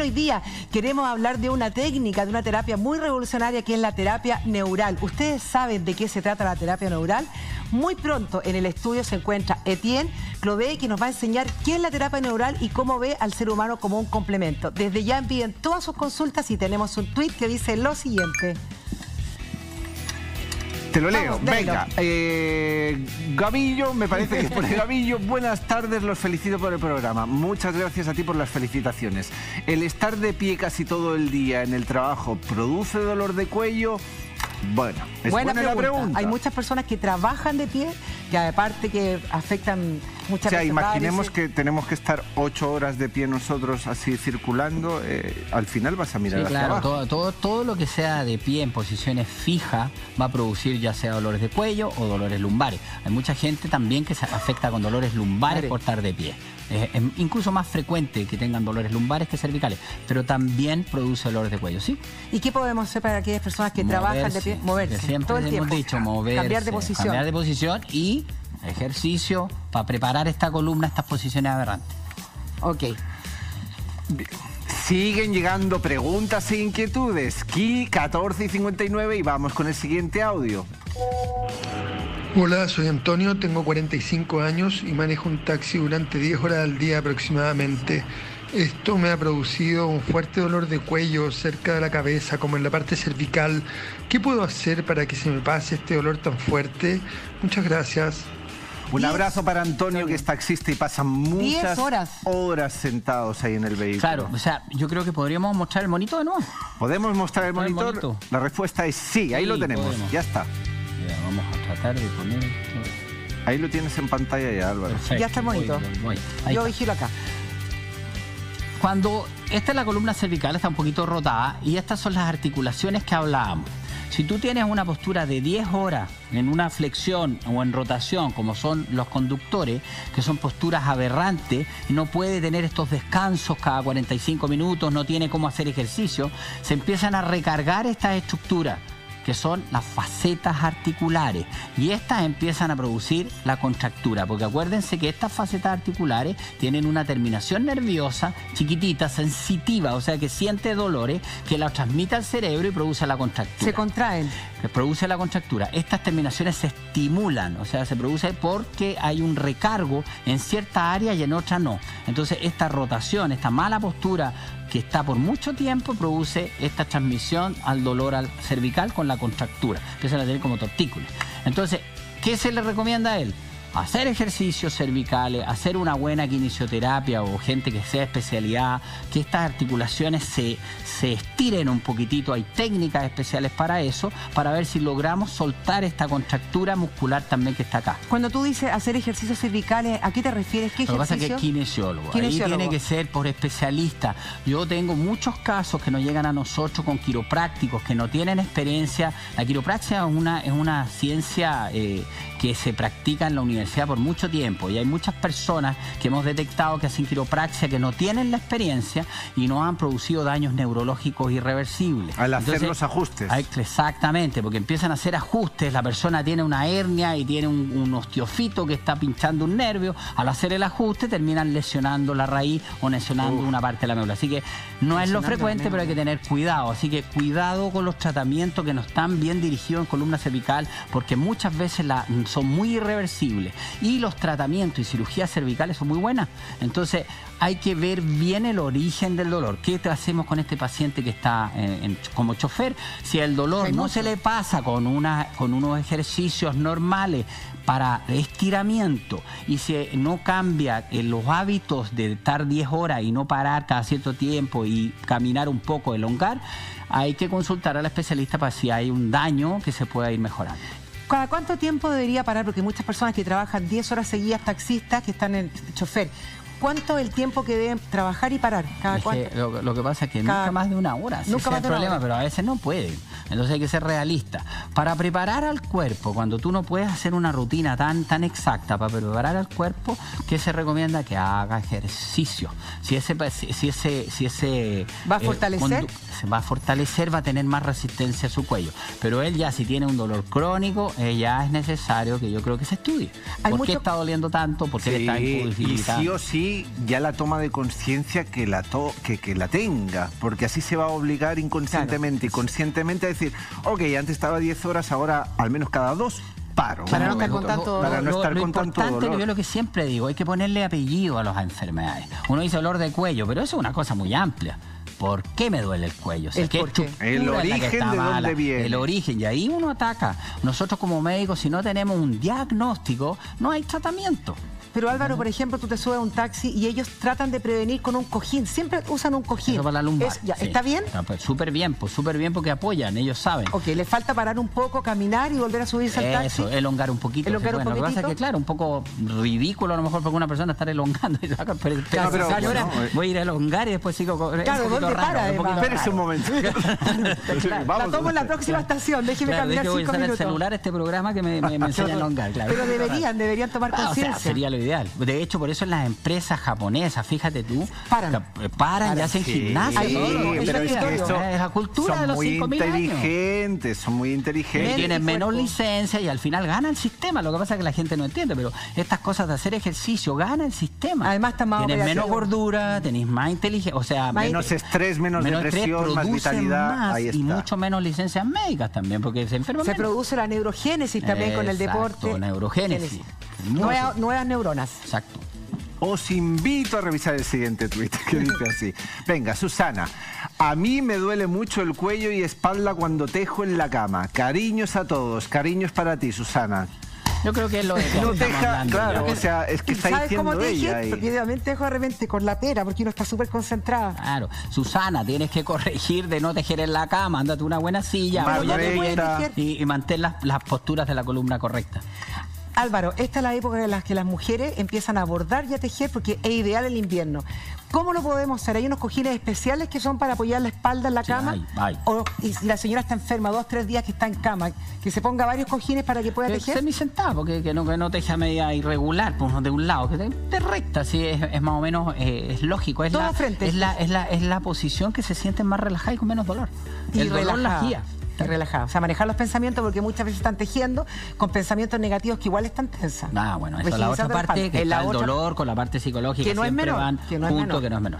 hoy día queremos hablar de una técnica, de una terapia muy revolucionaria que es la terapia neural. ¿Ustedes saben de qué se trata la terapia neural? Muy pronto en el estudio se encuentra Etienne Clové, que nos va a enseñar qué es la terapia neural y cómo ve al ser humano como un complemento. Desde ya envíen todas sus consultas y tenemos un tuit que dice lo siguiente. Te lo leo. Venga. Gavillo, me parece que es por Gavillo. Buenas tardes, los felicito por el programa. Muchas gracias a ti por las felicitaciones. El estar de pie casi todo el día en el trabajo, ¿produce dolor de cuello? Bueno, es buena la pregunta. Hay muchas personas que trabajan de pie, que aparte que afectan muchas veces. Imaginemos que tenemos que estar 8 horas de pie nosotros así circulando, al final vas a mirar hacia abajo. Todo lo que sea de pie en posiciones fijas va a producir ya sea dolores de cuello o dolores lumbares. Hay mucha gente también que se afecta con dolores lumbares por estar de pie. Es incluso más frecuente que tengan dolores lumbares que cervicales, pero también produce dolores de cuello, ¿sí? ¿Y qué podemos hacer para aquellas personas que trabajan de pie? Moverse. Siempre todo el hemos tiempo. dicho moverse, cambiar de posición y ejercicio para preparar esta columna, estas posiciones aberrantes. Ok. Siguen llegando preguntas e inquietudes. Aquí 14:59 y vamos con el siguiente audio. Hola, soy Antonio, tengo 45 años y manejo un taxi durante 10 horas al día aproximadamente. Esto me ha producido un fuerte dolor de cuello cerca de la cabeza, como en la parte cervical. ¿Qué puedo hacer para que se me pase este dolor tan fuerte? Muchas gracias. Un abrazo para Antonio, que es taxista y pasa muchas 10 horas sentados ahí en el vehículo. Claro, o sea, yo creo que podríamos mostrar el monito de nuevo. ¿Podemos mostrar el monitor? monito? La respuesta es sí, ahí Sí, lo tenemos, podemos. ya está. Ya, vamos a tratar de poner esto. Ahí lo tienes en pantalla ya, Álvaro. Perfecto, Ya está el monito. voy. Ahí Yo está. vigilo acá. Cuando esta es la columna cervical, está un poquito rotada y estas son las articulaciones que hablábamos. Si tú tienes una postura de 10 horas en una flexión o en rotación, como son los conductores, que son posturas aberrantes, y no puede tener estos descansos cada 45 minutos, no tiene cómo hacer ejercicio, se empiezan a recargar estas estructuras, que son las facetas articulares, y estas empiezan a producir la contractura, porque acuérdense que estas facetas articulares tienen una terminación nerviosa chiquitita, sensitiva, o sea que siente dolores, que la transmite al cerebro y produce la contractura. Se contraen. Que produce la contractura. Estas terminaciones se estimulan, o sea, se produce porque hay un recargo en cierta área y en otra no. Entonces esta rotación, esta mala postura que está por mucho tiempo, produce esta transmisión al dolor al cervical con la contractura. Empiezan a tener como tortícolis. Entonces, ¿qué se le recomienda a él? Hacer ejercicios cervicales, hacer una buena kinesiología o gente que sea especialidad, que estas articulaciones se estiren un poquitito. Hay técnicas especiales para eso, para ver si logramos soltar esta contractura muscular también que está acá. Cuando tú dices hacer ejercicios cervicales, ¿a qué te refieres? ¿Qué Lo que pasa es que ejercicio? es kinesiólogo. Ahí Kinesiólogo. tiene que ser por especialista. Yo tengo muchos casos que nos llegan a nosotros con quiroprácticos que no tienen experiencia. La quiropraxia es una ciencia que se practica en la universidad por mucho tiempo, y hay muchas personas que hemos detectado que hacen quiropraxia que no tienen la experiencia y no han producido daños neurológicos irreversibles. Al hacer Entonces, los ajustes. Exactamente, porque empiezan a hacer ajustes, la persona tiene una hernia y tiene un osteofito que está pinchando un nervio, al hacer el ajuste terminan lesionando la raíz o lesionando una parte de la médula. Así que no es lo Lesionando frecuente, la pero hay que tener cuidado. Así que cuidado con los tratamientos que no están bien dirigidos en columna cervical, porque muchas veces son muy irreversibles. Y los tratamientos y cirugías cervicales son muy buenas. Entonces hay que ver bien el origen del dolor. ¿Qué hacemos con este paciente que está como chofer? Si el dolor no se le pasa con unos ejercicios normales para estiramiento, y si no cambia los hábitos de estar 10 horas y no parar cada cierto tiempo y caminar un poco, elongar, hay que consultar al especialista para si hay un daño que se pueda ir mejorando. ¿Cada cuánto tiempo debería parar? Porque hay muchas personas que trabajan 10 horas seguidas, taxistas que están en chofer. ¿Cuánto es el tiempo que deben trabajar y parar? ¿Cada Es que cuánto? lo que pasa es que nunca más de una hora. Nunca más es de el una problema, hora. pero a veces no pueden. Entonces hay que ser realista. Para preparar al cuerpo, cuando tú no puedes hacer una rutina tan exacta, para preparar al cuerpo, ¿qué se recomienda? Que haga ejercicio. Si ese ¿Va a fortalecer? se va a fortalecer, va a tener más resistencia a su cuello. Pero él ya, si tiene un dolor crónico, ya es necesario que yo creo que se estudie. ¿Por qué está doliendo tanto? ¿Por qué le está y imposibilitando? sí o sí ya la toma de conciencia que la tenga, porque así se va a obligar inconscientemente Claro. y conscientemente a decir, ok, antes estaba 10 horas, ahora al menos cada 2 paro. Para no estar con tanto dolor. Para no estar lo con tanto importante, dolor. que yo lo que siempre digo, hay que ponerle apellido a las enfermedades. Uno dice dolor de cuello, pero eso es una cosa muy amplia. ¿Por qué me duele el cuello? O sea, ¿El ¿qué por qué? estructura El es la que origen está de mala? dónde viene. El origen, y ahí uno ataca. Nosotros como médicos, si no tenemos un diagnóstico, no hay tratamiento. Pero Álvaro, por ejemplo, tú te subes a un taxi y ellos tratan de prevenir con un cojín. Siempre usan un cojín. Eso para la lumbar. Es- ya, sí. ¿Está bien? Pues súper bien porque apoyan, ellos saben. Ok, le falta parar un poco, caminar y volver a subirse al taxi. Eso, elongar un poquito. Elongar sí, un bueno, lo que pasa es poquitito. que, claro, un poco ridículo a lo mejor para una persona estar elongando. Y saca, pero, Claro, pero señora, bueno, voy a ir a elongar y después sigo con... Claro, es un poquito ¿dónde raro, para, un poquito además? Espérese un momento. La tomo en la próxima estación, déjeme Claro, caminar voy a 5 usar el minutos. celular este programa que me enseña a elongar, claro. Pero deberían tomar O sea, conciencia. sería lo ideal. ideal. De hecho, por eso en las empresas japonesas, fíjate tú, paran y hacen gimnasia. Sí, pero es que esto es la cultura de los 5.000 años. Son muy inteligentes. Tienen menos licencia y al final gana el sistema. Lo que pasa es que la gente no entiende, pero estas cosas de hacer ejercicio gana el sistema. Además, está más Tienes menos gordura, tenés más inteligencia, o sea, menos estrés, menos depresión, más vitalidad. Más, ahí está. Y mucho menos licencias médicas también, porque se enferman menos. Produce la neurogénesis también con el deporte. Neurogénesis. Nuevas neuronas. Exacto. Os invito a revisar el siguiente tuit que dice así. Venga, Susana. A mí me duele mucho el cuello y espalda cuando tejo en la cama. Cariños a todos. Cariños para ti, Susana. Yo creo que es lo de que no estamos teja, hablando. claro, o sea, es que está diciendo cómo ella. Porque yo tejo de repente con la pera, porque uno está súper concentrada. Claro. Susana, tienes que corregir de no tejer en la cama, ándate una buena silla, apóyate bien y mantén las posturas de la columna correctas. Álvaro, esta es la época en la que las mujeres empiezan a bordar y a tejer porque es ideal el invierno. ¿Cómo lo podemos hacer? Hay unos cojines especiales que son para apoyar la espalda en la cama. Hay. Y si la señora está enferma 2 o 3 días que está en cama, que se ponga varios cojines para que pueda tejer. Semi-sentado, porque que no teja a medida irregular, pues de un lado, que te recta, sí, es más o menos, es lógico. Es la posición que se siente más relajada y con menos dolor. Y el dolor la guía. Relajado, o sea, manejar los pensamientos porque muchas veces están tejiendo con pensamientos negativos que igual están tensas. Bueno, eso es la otra parte, que está el dolor con la parte psicológica, que no siempre es menor, van que no juntos, es que no es menor.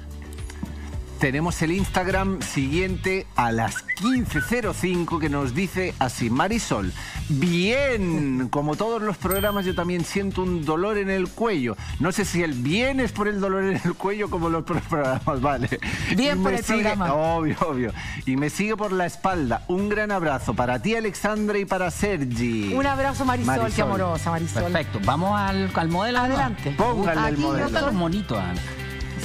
Tenemos el Instagram siguiente a las 15:05 que nos dice así: Marisol, bien, como todos los programas yo también siento un dolor en el cuello. No sé si el bien es por el dolor en el cuello como los programas, vale. Bien por el programa. Obvio. Y me sigue por la espalda. Un gran abrazo para ti, Alexandra, y para Sergi. Un abrazo, Marisol. Qué amorosa, Marisol. Perfecto, vamos al modelo. Adelante. Pónganle el modelo. Están los monitos,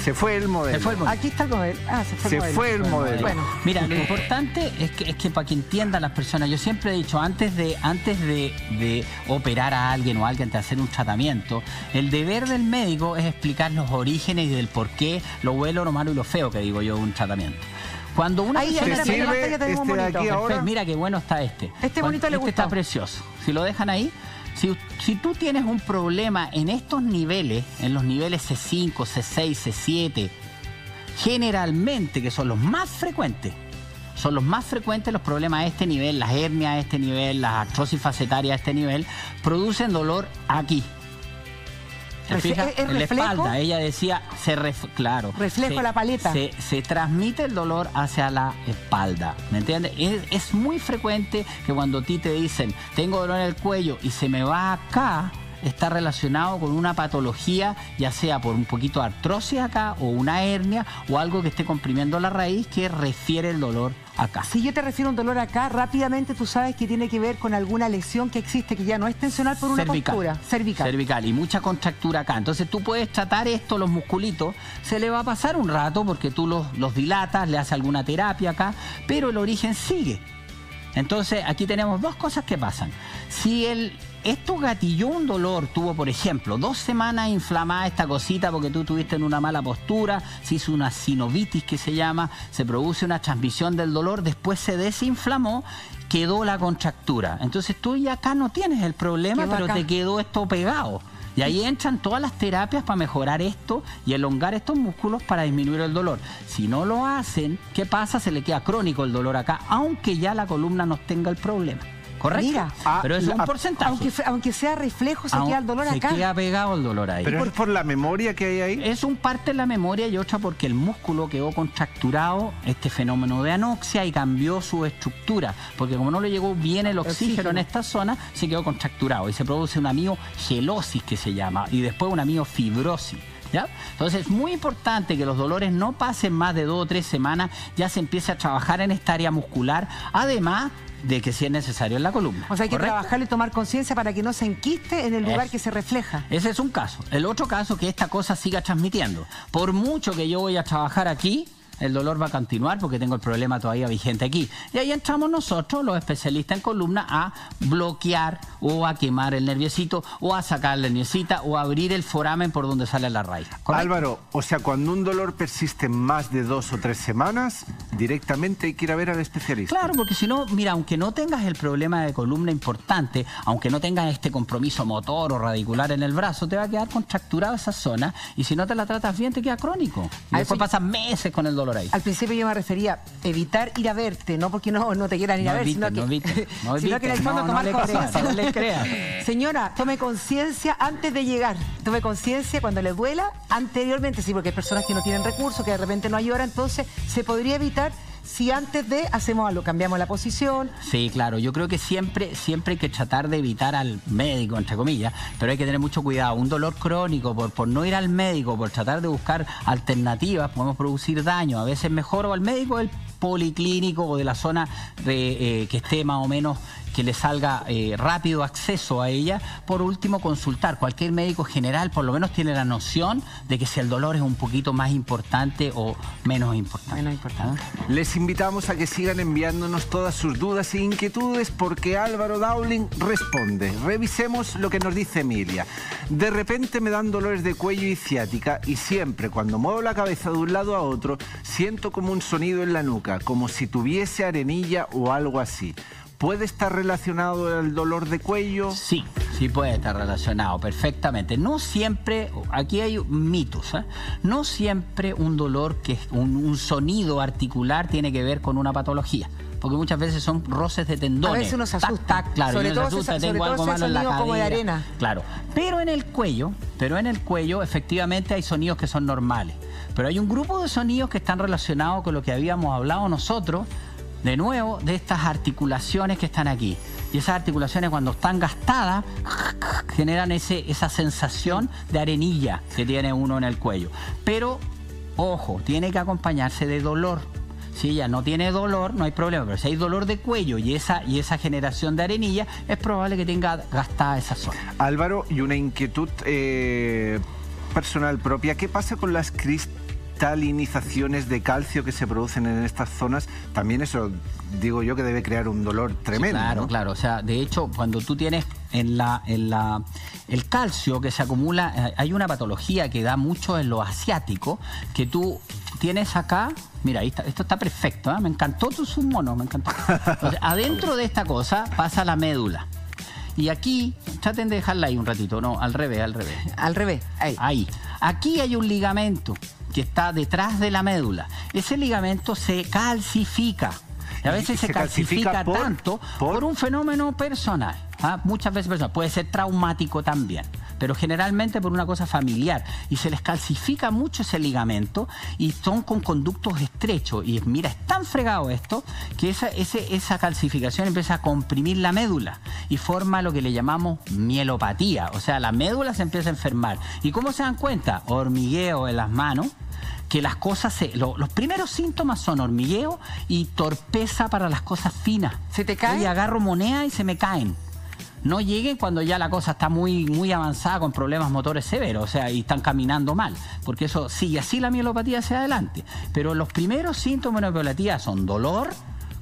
Se fue el modelo. Aquí está el modelo. Se fue el modelo. Bueno. Mira, lo importante es que para que entiendan las personas, yo siempre he dicho, antes de operar a alguien o a alguien de hacer un tratamiento, el deber del médico es explicar los orígenes y del por qué, lo bueno, lo malo y lo feo que digo yo de un tratamiento. Cuando una persona sirve este de aquí ahora. Mira qué bueno está este. Este bonito le gusta. Este está precioso. Si lo dejan ahí. Si tú tienes un problema en estos niveles, en los niveles C5, C6, C7, generalmente, que son los más frecuentes los problemas a este nivel, las hernias a este nivel, las artrosis facetarias a este nivel, producen dolor aquí. ¿Te fijas? En la espalda, ella decía, reflejo la paleta. Se transmite el dolor hacia la espalda, ¿me entiendes? Es muy frecuente que cuando a ti te dicen, tengo dolor en el cuello y se me va acá, está relacionado con una patología, ya sea por un poquito de artrosis acá o una hernia o algo que esté comprimiendo la raíz que refiere el dolor acá. Si yo te refiero a un dolor acá, rápidamente tú sabes que tiene que ver con alguna lesión que existe, que ya no es tensional por una postura. Cervical y mucha contractura acá. Entonces tú puedes tratar esto, los musculitos, se le va a pasar un rato porque tú los dilatas, le haces alguna terapia acá, pero el origen sigue. Entonces aquí tenemos dos cosas que pasan. Si esto gatilló un dolor, tuvo por ejemplo 2 semanas inflamada esta cosita porque tú tuviste en una mala postura, se hizo una sinovitis que se llama, se produce una transmisión del dolor, después se desinflamó, quedó la contractura. Entonces tú ya acá no tienes el problema, pero te quedó esto pegado. Y ahí entran todas las terapias para mejorar esto y elongar estos músculos para disminuir el dolor. Si no lo hacen, ¿qué pasa? Se le queda crónico el dolor acá, aunque ya la columna no tenga el problema. ¿Correcto? Mira, pero es un porcentaje. Aunque sea reflejo, se queda el dolor acá. Se queda pegado el dolor ahí. ¿Pero es por la memoria que hay ahí? Es un parte de la memoria y otra porque el músculo quedó contracturado, este fenómeno de anoxia, y cambió su estructura. Porque como no le llegó bien el oxígeno en esta zona, se quedó contracturado y se produce una miogelosis que se llama, y después una miofibrosis. ¿Ya? Entonces es muy importante que los dolores no pasen más de 2 o 3 semanas, ya se empiece a trabajar en esta área muscular, además de que si es necesario en la columna. O sea, hay que trabajar y tomar conciencia para que no se enquiste en el lugar que se refleja. Ese es un caso. El otro caso, que esta cosa siga transmitiendo. Por mucho que yo voy a trabajar aquí, el dolor va a continuar porque tengo el problema todavía vigente aquí. Y ahí entramos nosotros, los especialistas en columna, a bloquear o a quemar el nerviosito o a sacar la nerviosita o a abrir el foramen por donde sale la raíz. ¿Correcto? Álvaro, o sea, cuando un dolor persiste más de 2 o 3 semanas, directamente hay que ir a ver al especialista. Claro, porque si no, mira, aunque no tengas el problema de columna importante, aunque no tengas este compromiso motor o radicular en el brazo, te va a quedar contracturada esa zona y si no te la tratas bien te queda crónico. Y después pasan meses con el dolor ahí. Al principio yo me refería a evitar ir a verte, no porque no te quieran ir a ver, sino que en el fondo tomar conciencia. No le creas. Señora, tome conciencia antes de llegar. Tome conciencia cuando le duela anteriormente, sí, porque hay personas que no tienen recursos, que de repente no hay hora, entonces se podría evitar si antes de hacemos algo, cambiamos la posición. Sí, claro, yo creo que siempre hay que tratar de evitar al médico, entre comillas, pero hay que tener mucho cuidado. Un dolor crónico, por no ir al médico, por tratar de buscar alternativas, podemos producir daño. A veces mejor o al médico del policlínico o de la zona que esté más o menos, que le salga rápido acceso a ella. Por último, consultar. Cualquier médico general por lo menos tiene la noción de que si el dolor es un poquito más importante o menos importante. Menos importante. Les invitamos a que sigan enviándonos todas sus dudas e inquietudes porque Álvaro Dowling responde. Revisemos lo que nos dice Emilia. De repente me dan dolores de cuello y ciática y siempre cuando muevo la cabeza de un lado a otro siento como un sonido en la nuca, como si tuviese arenilla o algo así. ¿Puede estar relacionado el dolor de cuello? Sí, sí puede estar relacionado perfectamente. No siempre, aquí hay mitos, ¿eh? No siempre un dolor, que un sonido articular tiene que ver con una patología. Porque muchas veces son roces de tendones. A veces uno se asusta. Claro, sobre todo asusta, tengo algo malo en la cadera. Como de arena. Claro. Pero en el cuello, efectivamente hay sonidos que son normales. Pero hay un grupo de sonidos que están relacionados con lo que habíamos hablado nosotros, de nuevo, de estas articulaciones que están aquí. Y esas articulaciones cuando están gastadas generan esa sensación de arenilla que tiene uno en el cuello. Pero, ojo, tiene que acompañarse de dolor. Si ella no tiene dolor, no hay problema. Pero si hay dolor de cuello y esa generación de arenilla, es probable que tenga gastada esa zona. Álvaro, y una inquietud personal propia. ¿Qué pasa con las cristalinizaciones de calcio que se producen en estas zonas? También eso, digo yo, que debe crear un dolor tremendo. Sí, claro, ¿no? Claro. O sea, de hecho, cuando tú tienes el calcio que se acumula, hay una patología que da mucho en los asiáticos, que tú tienes acá. Mira, esto está perfecto, ¿eh? Me encantó tu submono, me encantó. O sea, adentro de esta cosa pasa la médula. Y aquí, traten de dejarla ahí un ratito. No, al revés. Al revés, ahí. Aquí hay un ligamento que está detrás de la médula. Ese ligamento se calcifica. Y a veces se calcifica tanto por un fenómeno personal. Muchas veces personal. Puede ser traumático también, pero generalmente por una cosa familiar. Y se les calcifica mucho ese ligamento y son con conductos estrechos. Y mira, es tan fregado esto que esa calcificación empieza a comprimir la médula y forma lo que le llamamos mielopatía. O sea, la médula se empieza a enfermar. ¿Y cómo se dan cuenta? Hormigueo en las manos. Que las cosas, los primeros síntomas son hormigueo y torpeza para las cosas finas. ¿Se te cae? Y agarro moneda y se me caen. No lleguen cuando ya la cosa está muy avanzada con problemas motores severos, o sea, y están caminando mal, porque eso sigue así la mielopatía hacia adelante. Pero los primeros síntomas de mielopatía son dolor,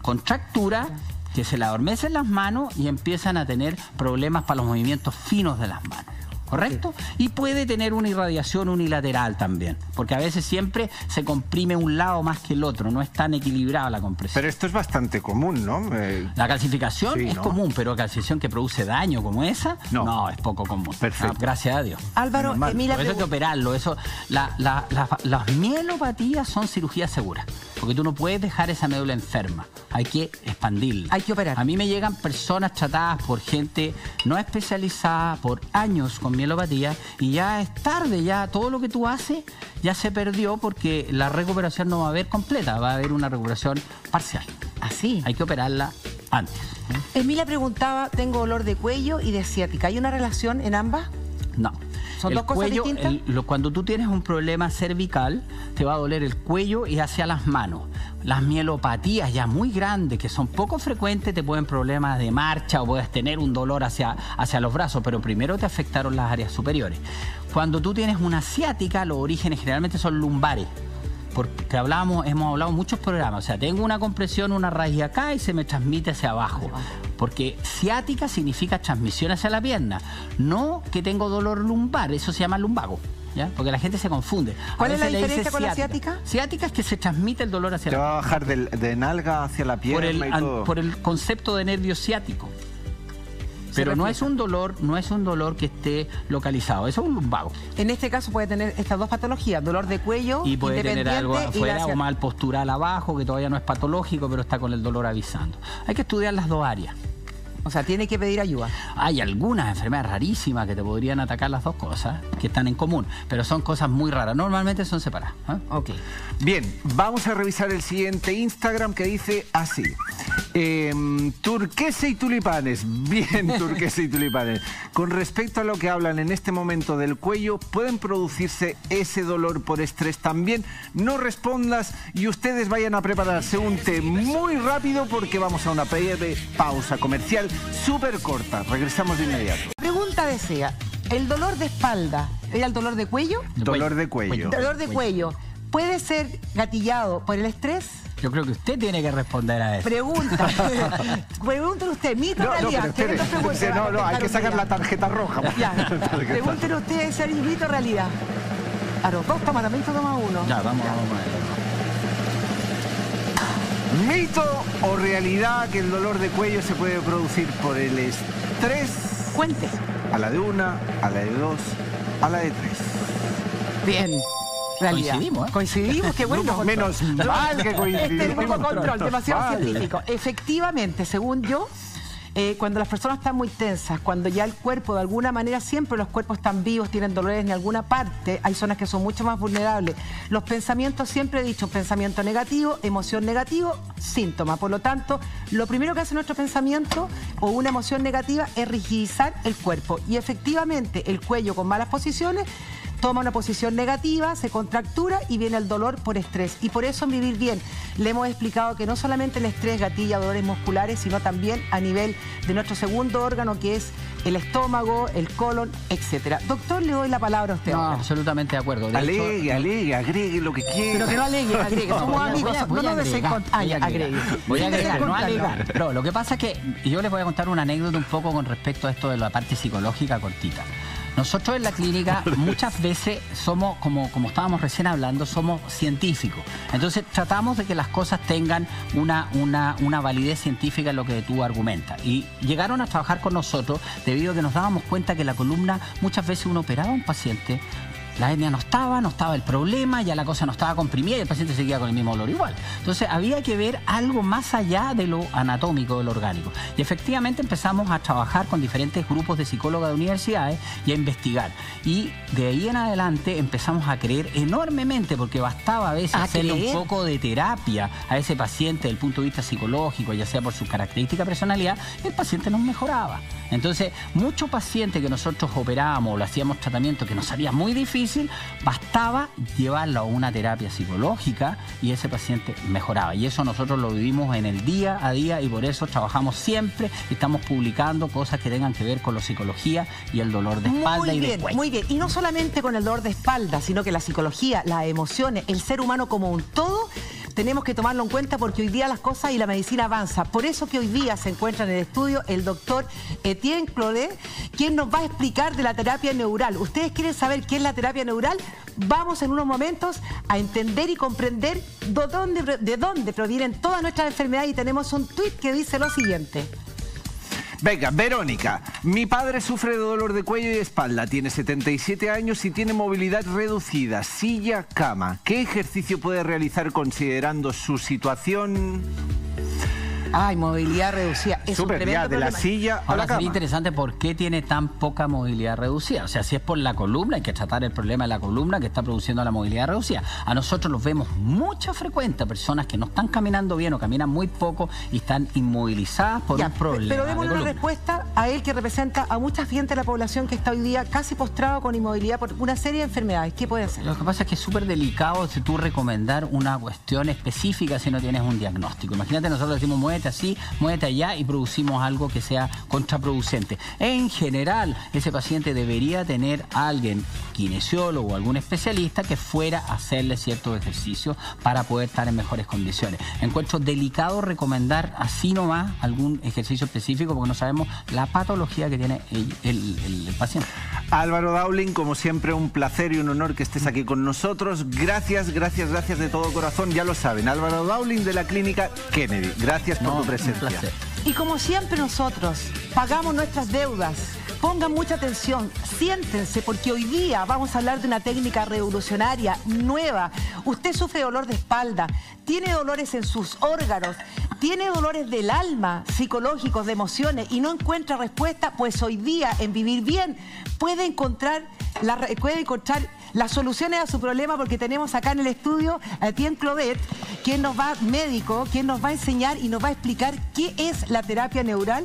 contractura, que se le adormecen las manos y empiezan a tener problemas para los movimientos finos de las manos. ¿Correcto? Sí. Y puede tener una irradiación unilateral también, porque a veces siempre se comprime un lado más que el otro, no es tan equilibrada la compresión. Pero esto es bastante común, ¿no? La calcificación es común, pero calcificación que produce daño como esa, no es poco común. Perfecto. Gracias a Dios. Álvaro, Emilia, por eso hay que operarlo. Las mielopatías son cirugías seguras, porque tú no puedes dejar esa médula enferma, hay que expandirla. Hay que operar. A mí me llegan personas tratadas por gente no especializada por años con mielopatía y ya es tarde, ya todo lo que tú haces ya se perdió porque la recuperación no va a haber completa, va a haber una recuperación parcial. Así. Hay que operarla antes. Emilia preguntaba, tengo dolor de cuello y de ciática. ¿Hay una relación en ambas? No. ¿Son dos cosas distintas? Cuando tú tienes un problema cervical, te va a doler el cuello y hacia las manos. Las mielopatías ya muy grandes, que son poco frecuentes, te pueden problemas de marcha o puedes tener un dolor hacia los brazos, pero primero te afectaron las áreas superiores. Cuando tú tienes una ciática, los orígenes generalmente son lumbares. Porque hemos hablado en muchos programas, o sea, tengo una compresión, una raíz acá y se me transmite hacia abajo. Porque ciática significa transmisión hacia la pierna, no que tengo dolor lumbar, eso se llama lumbago. ¿ya? Porque la gente se confunde. ¿Cuál es la diferencia con la ciática? Ciática es que se transmite el dolor hacia Te la va a bajar de nalga hacia la pierna y todo. por el concepto de nervio ciático. Pero no es un dolor que esté localizado, eso es un lumbago. En este caso puede tener estas dos patologías, dolor de cuello, y puede tener algo afuera y o mal postural abajo, que todavía no es patológico, pero está con el dolor avisando. Hay que estudiar las dos áreas. O sea, tiene que pedir ayuda. Hay algunas enfermedades rarísimas que te podrían atacar las dos cosas, que están en común, pero son cosas muy raras. Normalmente son separadas. Ok. Bien, vamos a revisar el siguiente Instagram que dice así. Turquesa y tulipanes. Bien, turquesa y tulipanes. Con respecto a lo que hablan en este momento del cuello, ¿pueden producirse ese dolor por estrés también? No respondas y ustedes vayan a prepararse un té muy rápido porque vamos a una breve pausa comercial súper corta. Regresamos de inmediato. Pregunta desea, ¿el dolor de espalda era el dolor de cuello? Dolor de cuello. Dolor de cuello. ¿Puede ser gatillado por el estrés? Yo creo que usted tiene que responder a eso. Pregunta. Pregúntele usted, mito o realidad. No, hay que sacar la tarjeta roja. Pregúntele usted si es mito o realidad. A los dos tratamientos toma uno. Ya, vamos a ver. ¿Mito o realidad que el dolor de cuello se puede producir por el estrés? Cuente. A la de una, a la de dos, a la de tres. Bien. Realidad. Coincidimos, ¿eh? Coincidimos, qué bueno. Menos mal que coincidimos. Este grupo control, demasiado Vale. científico. Efectivamente, según yo, cuando las personas están muy tensas, cuando ya el cuerpo de alguna manera, siempre los cuerpos están vivos, tienen dolores en alguna parte, hay zonas que son mucho más vulnerables. Los pensamientos, siempre he dicho, pensamiento negativo, emoción negativo, síntoma. Por lo tanto, lo primero que hace nuestro pensamiento o una emoción negativa es rigidizar el cuerpo. Y efectivamente, el cuello con malas posiciones toma una posición negativa, se contractura y viene el dolor por estrés. Y por eso en Vivir Bien le hemos explicado que no solamente el estrés gatilla dolores musculares, sino también a nivel de nuestro segundo órgano, que es el estómago, el colon, etcétera. Doctor, le doy la palabra a usted. No, ahora. absolutamente de acuerdo. De Alegue, hecho, agregue lo que quiera. Pero que no agregue. Somos amigos. Voy a Agregue. Voy a Sin agregar, no descontarlo. alegar. No, lo que pasa es que yo les voy a contar una anécdota un poco con respecto a esto de la parte psicológica cortita. Nosotros en la clínica muchas veces somos, como estábamos recién hablando, somos científicos. Entonces tratamos de que las cosas tengan una validez científica en lo que tú argumentas. Y llegaron a trabajar con nosotros debido a que nos dábamos cuenta que la columna, muchas veces uno operaba a un paciente, la hernia no estaba el problema, ya la cosa no estaba comprimida y el paciente seguía con el mismo dolor igual. Entonces había que ver algo más allá de lo anatómico, de lo orgánico. Y efectivamente empezamos a trabajar con diferentes grupos de psicólogos de universidades y a investigar. Y de ahí en adelante empezamos a creer enormemente, porque bastaba a veces hacerle un poco de terapia a ese paciente desde el punto de vista psicológico, ya sea por sus características de personalidad, el paciente nos mejoraba. Entonces, muchos pacientes que nosotros operábamos o le hacíamos tratamiento que nos salía muy difícil, bastaba llevarlo a una terapia psicológica y ese paciente mejoraba. Y eso nosotros lo vivimos en el día a día y por eso trabajamos siempre, estamos publicando cosas que tengan que ver con la psicología y el dolor de espalda y de cuello. Muy bien. Y no solamente con el dolor de espalda, sino que la psicología, las emociones, el ser humano como un todo, tenemos que tomarlo en cuenta porque hoy día las cosas y la medicina avanza. Por eso que hoy día se encuentra en el estudio el doctor Etienne Clodet, quien nos va a explicar de la terapia neural. ¿Ustedes quieren saber qué es la terapia neural? Vamos en unos momentos a entender y comprender de dónde provienen todas nuestras enfermedades y tenemos un tuit que dice lo siguiente. Venga, Verónica, mi padre sufre de dolor de cuello y espalda, tiene 77 años y tiene movilidad reducida, silla, cama. ¿Qué ejercicio puede realizar considerando su situación? Ay, movilidad reducida. Es Súper, un tremendo ya, de la problema. silla a la Ahora cama. sería interesante por qué tiene tan poca movilidad reducida. O sea, si es por la columna, hay que tratar el problema de la columna que está produciendo la movilidad reducida. A nosotros los vemos mucha frecuente, personas que no están caminando bien o caminan muy poco y están inmovilizadas por un problema. Pero demos de una columna. respuesta a él que representa a mucha gente de la población que está hoy día casi postrado con inmovilidad por una serie de enfermedades. ¿Qué puede hacer? Lo que pasa es que es súper delicado si tú recomendar una cuestión específica si no tienes un diagnóstico. Imagínate, nosotros decimos muévete así, muévete allá y producimos algo que sea contraproducente. En general, ese paciente debería tener a alguien kinesiólogo o algún especialista que fuera a hacerle ciertos ejercicios para poder estar en mejores condiciones. Encuentro delicado recomendar así nomás algún ejercicio específico porque no sabemos la patología que tiene el paciente. Álvaro Dowling, como siempre, un placer y un honor que estés aquí con nosotros. Gracias, gracias, gracias de todo corazón. Ya lo saben, Álvaro Dowling de la Clínica Kennedy. Gracias por tu presencia. Y como siempre nosotros pagamos nuestras deudas. Pongan mucha atención, siéntense, porque hoy día vamos a hablar de una técnica revolucionaria, nueva. Usted sufre dolor de espalda, tiene dolores en sus órganos, tiene dolores del alma, psicológicos, de emociones, y no encuentra respuesta, pues hoy día en Vivir Bien puede encontrar las soluciones a su problema, porque tenemos acá en el estudio a Etienne Clodet, quien nos va, médico, quien nos va a enseñar y nos va a explicar qué es la terapia neural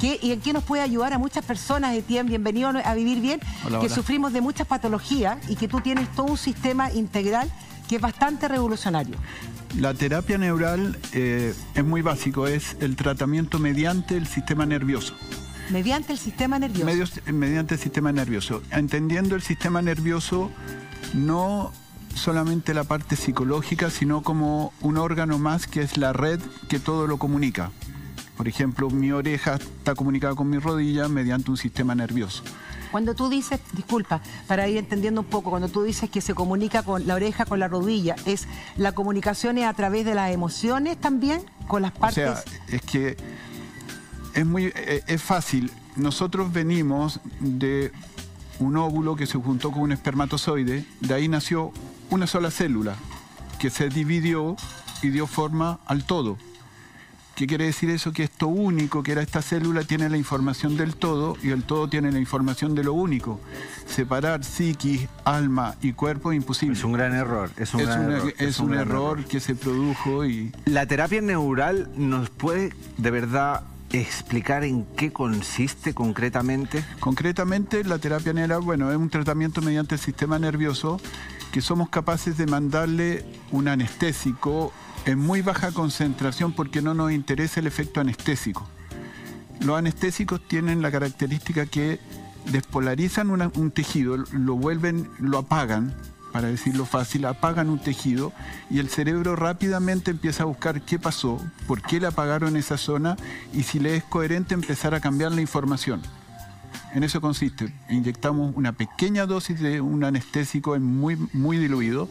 y en qué nos puede ayudar a muchas personas. Etienne, bienvenido a Vivir Bien. Hola, que hola. Sufrimos de muchas patologías y que tú tienes todo un sistema integral que es bastante revolucionario. La terapia neural es muy básico, es el tratamiento mediante el sistema nervioso. Mediante el sistema nervioso. Mediante el sistema nervioso. Entendiendo el sistema nervioso no solamente la parte psicológica, sino como un órgano más que es la red que todo lo comunica. Por ejemplo, mi oreja está comunicada con mi rodilla mediante un sistema nervioso. Cuando tú dices, disculpa, para ir entendiendo un poco, cuando tú dices que se comunica con la oreja, con la rodilla, ¿es la comunicación es a través de las emociones también? ¿Con las partes? O sea, es que es fácil. Nosotros venimos de un óvulo que se juntó con un espermatozoide, de ahí nació una sola célula que se dividió y dio forma al todo. ¿Qué quiere decir eso? Que esto único, que era esta célula, tiene la información del todo y el todo tiene la información de lo único. Separar psiquis, alma y cuerpo es imposible. Es un gran error. Es un error que se produjo y... ¿La terapia neural nos puede de verdad explicar en qué consiste concretamente? Concretamente, la terapia neural, bueno, es un tratamiento mediante el sistema nervioso que somos capaces de mandarle un anestésico en muy baja concentración porque no nos interesa el efecto anestésico. Los anestésicos tienen la característica que despolarizan un tejido, lo apagan, para decirlo fácil, apagan un tejido y el cerebro rápidamente empieza a buscar qué pasó, por qué le apagaron esa zona y si le es coherente empezar a cambiar la información. En eso consiste. Inyectamos una pequeña dosis de un anestésico muy diluido,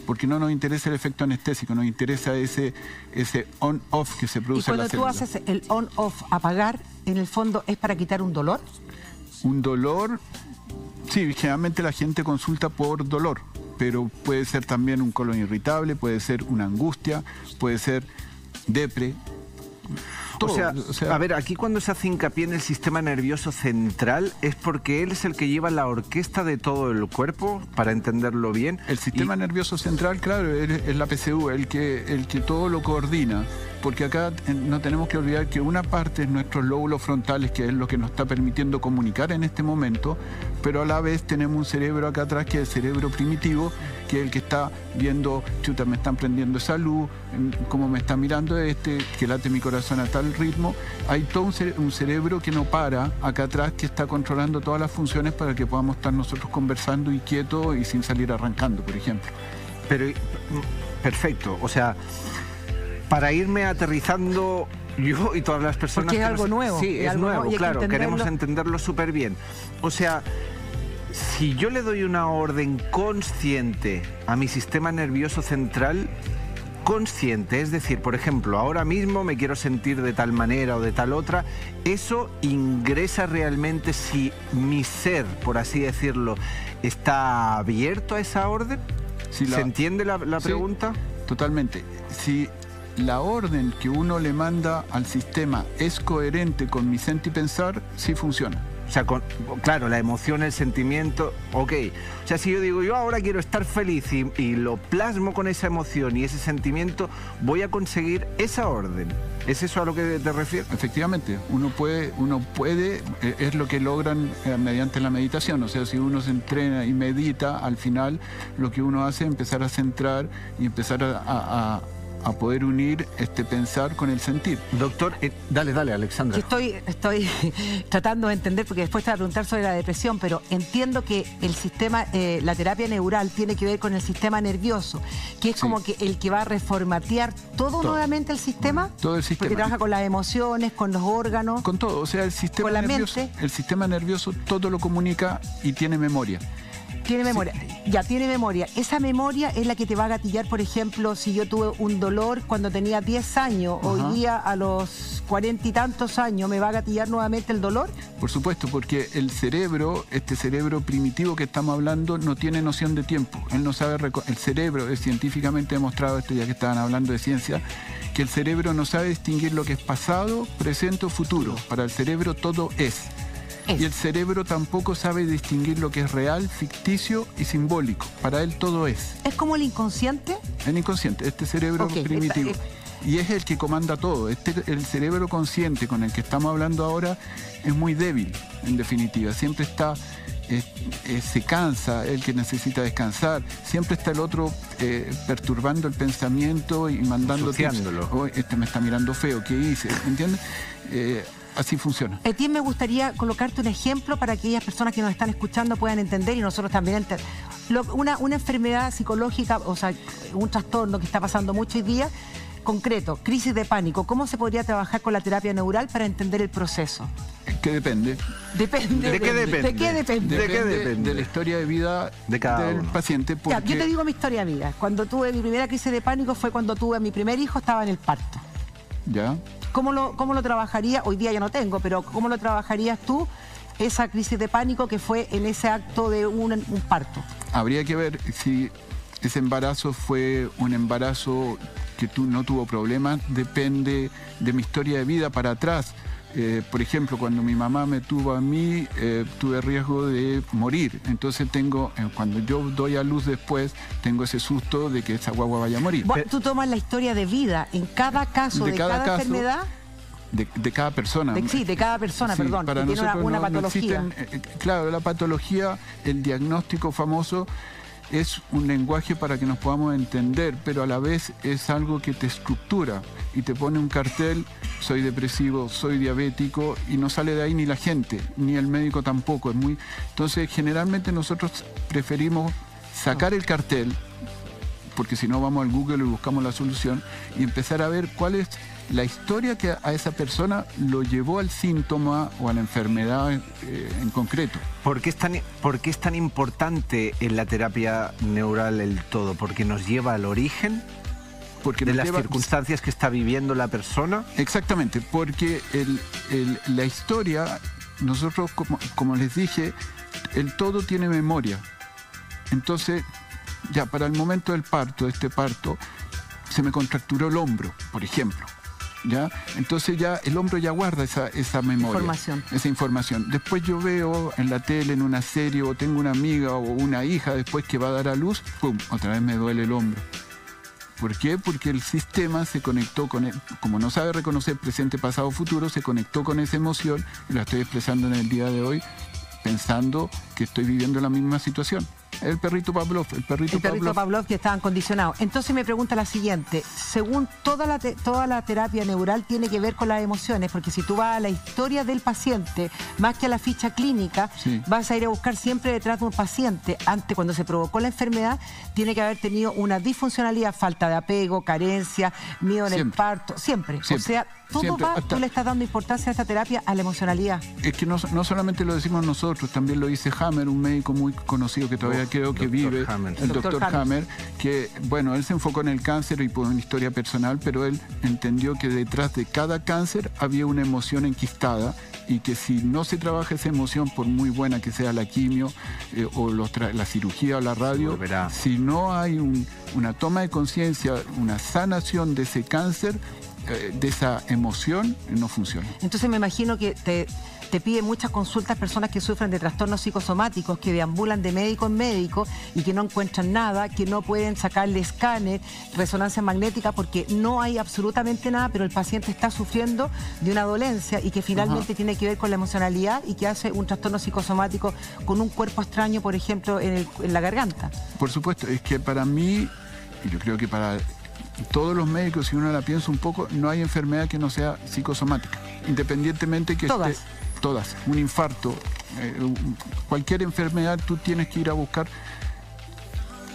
porque no nos interesa el efecto anestésico, nos interesa ese on-off que se produce en la célula. Y cuando tú haces el on-off, apagar, en el fondo, ¿es para quitar un dolor? Un dolor, sí, generalmente la gente consulta por dolor, pero puede ser también un colon irritable, puede ser una angustia, puede ser depre. O sea, a ver, aquí cuando se hace hincapié en el sistema nervioso central es porque él es el que lleva la orquesta de todo el cuerpo, para entenderlo bien. El sistema nervioso central, claro, es la PCU, el que todo lo coordina. Porque acá no tenemos que olvidar que una parte es nuestros lóbulos frontales, que es lo que nos está permitiendo comunicar en este momento, pero a la vez tenemos un cerebro acá atrás, que es el cerebro primitivo, que es el que está viendo, chuta, me están prendiendo esa luz, cómo me está mirando que late mi corazón a tal ritmo. Hay todo un cerebro que no para acá atrás, que está controlando todas las funciones para que podamos estar nosotros conversando y quietos y sin salir arrancando, por ejemplo. Pero, perfecto, o sea, para irme aterrizando yo y todas las personas... Porque es algo nuevo. Sí, es nuevo, claro, queremos entenderlo súper bien. O sea, si yo le doy una orden consciente a mi sistema nervioso central, consciente, es decir, por ejemplo, ahora mismo me quiero sentir de tal manera o de tal otra, eso ingresa realmente si mi ser, por así decirlo, está abierto a esa orden. ¿Se entiende la pregunta? Totalmente. Si la orden que uno le manda al sistema es coherente con mi sentir y pensar, sí funciona. O sea, claro, la emoción, el sentimiento, ok. O sea, si yo digo, yo ahora quiero estar feliz y lo plasmo con esa emoción y ese sentimiento, voy a conseguir esa orden. ¿Es eso a lo que te refieres? Efectivamente, uno puede, es lo que logran mediante la meditación. O sea, si uno se entrena y medita, al final lo que uno hace es empezar a centrar y empezar a a poder unir este pensar con el sentir. Doctor, dale, Alexandra. Estoy tratando de entender, porque después te voy a preguntar sobre la depresión, pero entiendo que el sistema, la terapia neural tiene que ver con el sistema nervioso, que es como que el que va a reformatear todo nuevamente el sistema. Todo el sistema. Porque trabaja con las emociones, con los órganos. Con todo, o sea, el sistema con la nervioso, mente. el sistema nervioso todo lo comunica y tiene memoria. Tiene memoria, ya tiene memoria. Esa memoria es la que te va a gatillar, por ejemplo, si yo tuve un dolor cuando tenía 10 años, hoy día a los 40 y tantos años, ¿me va a gatillar nuevamente el dolor? Por supuesto, porque el cerebro, este cerebro primitivo que estamos hablando, no tiene noción de tiempo. Él no sabe, el cerebro es científicamente demostrado, esto ya que estaban hablando de ciencia, que el cerebro no sabe distinguir lo que es pasado, presente o futuro. Para el cerebro todo es. Y el cerebro tampoco sabe distinguir lo que es real, ficticio y simbólico. Para él todo es. ¿Es como el inconsciente? El inconsciente, este cerebro primitivo. Y es el que comanda todo. El cerebro consciente con el que estamos hablando ahora es muy débil, en definitiva. Siempre está, se cansa, el que necesita descansar. Siempre está el otro perturbando el pensamiento y mandando tips. Oh, este me está mirando feo, ¿qué hice? ¿Entiendes? Así funciona. Etienne, me gustaría colocarte un ejemplo para que aquellas personas que nos están escuchando puedan entender y nosotros también entender. Una enfermedad psicológica, o sea, un trastorno que está pasando mucho hoy día, concreto, crisis de pánico. ¿Cómo se podría trabajar con la terapia neural para entender el proceso? Que depende. Depende. ¿De qué depende? ¿De qué depende? ¿De qué depende? De la historia de vida del paciente. Porque... Ya, yo te digo mi historia de vida. Cuando tuve mi primera crisis de pánico fue cuando tuve a mi primer hijo, estaba en el parto. ¿Ya? ¿Cómo lo trabajaría? Hoy día ya no tengo, pero ¿cómo lo trabajarías tú, esa crisis de pánico que fue en ese acto de un parto? Habría que ver si ese embarazo fue un embarazo que no tuvo problemas, depende de mi historia de vida para atrás. Por ejemplo, cuando mi mamá me tuvo a mí, tuve riesgo de morir. Entonces cuando yo doy a luz después, tengo ese susto de que esa guagua vaya a morir. Tú tomas la historia de vida en cada caso de cada enfermedad. De cada persona. De cada persona, sí, perdón, para que tiene una patología. No existen, claro, la patología, el diagnóstico famoso, es un lenguaje para que nos podamos entender, pero a la vez es algo que te estructura y te pone un cartel: soy depresivo, soy diabético, y no sale de ahí ni la gente, ni el médico tampoco. Entonces, generalmente nosotros preferimos sacar el cartel, porque si no vamos al Google y buscamos la solución, y empezar a ver cuál es la historia que a esa persona lo llevó al síntoma o a la enfermedad en concreto. ¿Por qué es tan importante en la terapia neural el todo? ¿Porque nos lleva al origen de las circunstancias que está viviendo la persona? Exactamente, porque la historia, nosotros, como les dije, el todo tiene memoria. Entonces, ya para el momento del parto, se me contracturó el hombro, por ejemplo. ¿Ya? Entonces ya el hombro ya guarda esa memoria, esa información. Después yo veo en la tele, en una serie, o tengo una amiga o una hija después que va a dar a luz, ¡pum!, otra vez me duele el hombro. ¿Por qué? Porque el sistema se conectó con él. Como no sabe reconocer presente, pasado, futuro, se conectó con esa emoción y la estoy expresando en el día de hoy pensando que estoy viviendo la misma situación. El perrito Pavlov, el perrito Pavlov que estaban condicionados. Entonces me pregunta la siguiente: según toda la terapia neural tiene que ver con las emociones, porque si tú vas a la historia del paciente, más que a la ficha clínica, vas a ir a buscar siempre detrás de un paciente. Antes, cuando se provocó la enfermedad, tiene que haber tenido una disfuncionalidad, falta de apego, carencia, miedo en el parto, siempre. O sea, tú le estás dando importancia a esta terapia, a la emocionalidad. Es que no solamente lo decimos nosotros, también lo dice Hammer, un médico muy conocido que todavía creo que vive, el doctor Hammer, que, bueno, él se enfocó en el cáncer y por una historia personal, pero él entendió que detrás de cada cáncer había una emoción enquistada y que si no se trabaja esa emoción, por muy buena que sea la quimio o la cirugía o la radio, si no hay una toma de conciencia, una sanación de ese cáncer, de esa emoción, no funciona. Entonces me imagino que te piden muchas consultas personas que sufren de trastornos psicosomáticos, que deambulan de médico en médico y que no encuentran nada, que no pueden sacarle escáner, resonancia magnética, porque no hay absolutamente nada, pero el paciente está sufriendo de una dolencia y que finalmente tiene que ver con la emocionalidad y que hace un trastorno psicosomático con un cuerpo extraño, por ejemplo, en la garganta. Por supuesto, es que para mí, y yo creo que para todos los médicos, si uno la piensa un poco, no hay enfermedad que no sea psicosomática, independientemente que Todas. esté... Todas. Un infarto, cualquier enfermedad, tú tienes que ir a buscar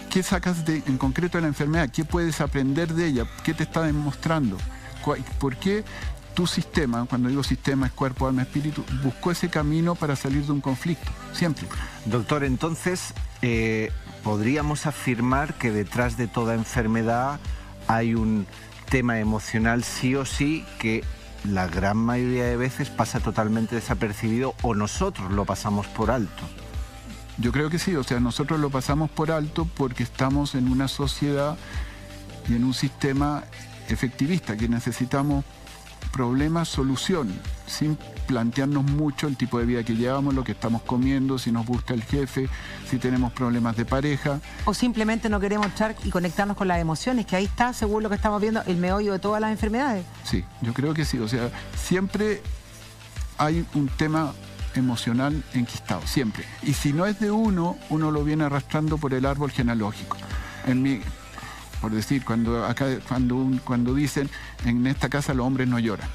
qué sacas en concreto de la enfermedad, qué puedes aprender de ella, qué te está demostrando, por qué tu sistema, cuando digo sistema es cuerpo, alma, espíritu, buscó ese camino para salir de un conflicto, siempre. Doctor, entonces, podríamos afirmar que detrás de toda enfermedad hay un tema emocional sí o sí que la gran mayoría de veces pasa totalmente desapercibido o nosotros lo pasamos por alto. Yo creo que sí, o sea, nosotros lo pasamos por alto porque estamos en una sociedad y en un sistema efectivista, que necesitamos problemas, solución, sin plantearnos mucho el tipo de vida que llevamos, lo que estamos comiendo, si nos gusta el jefe, si tenemos problemas de pareja. O simplemente no queremos entrar y conectarnos con las emociones, que ahí está, según lo que estamos viendo, el meollo de todas las enfermedades. Sí, yo creo que sí, o sea, siempre hay un tema emocional enquistado, siempre. Y si no es de uno, uno lo viene arrastrando por el árbol genealógico. Por decir, cuando dicen, en esta casa los hombres no lloran.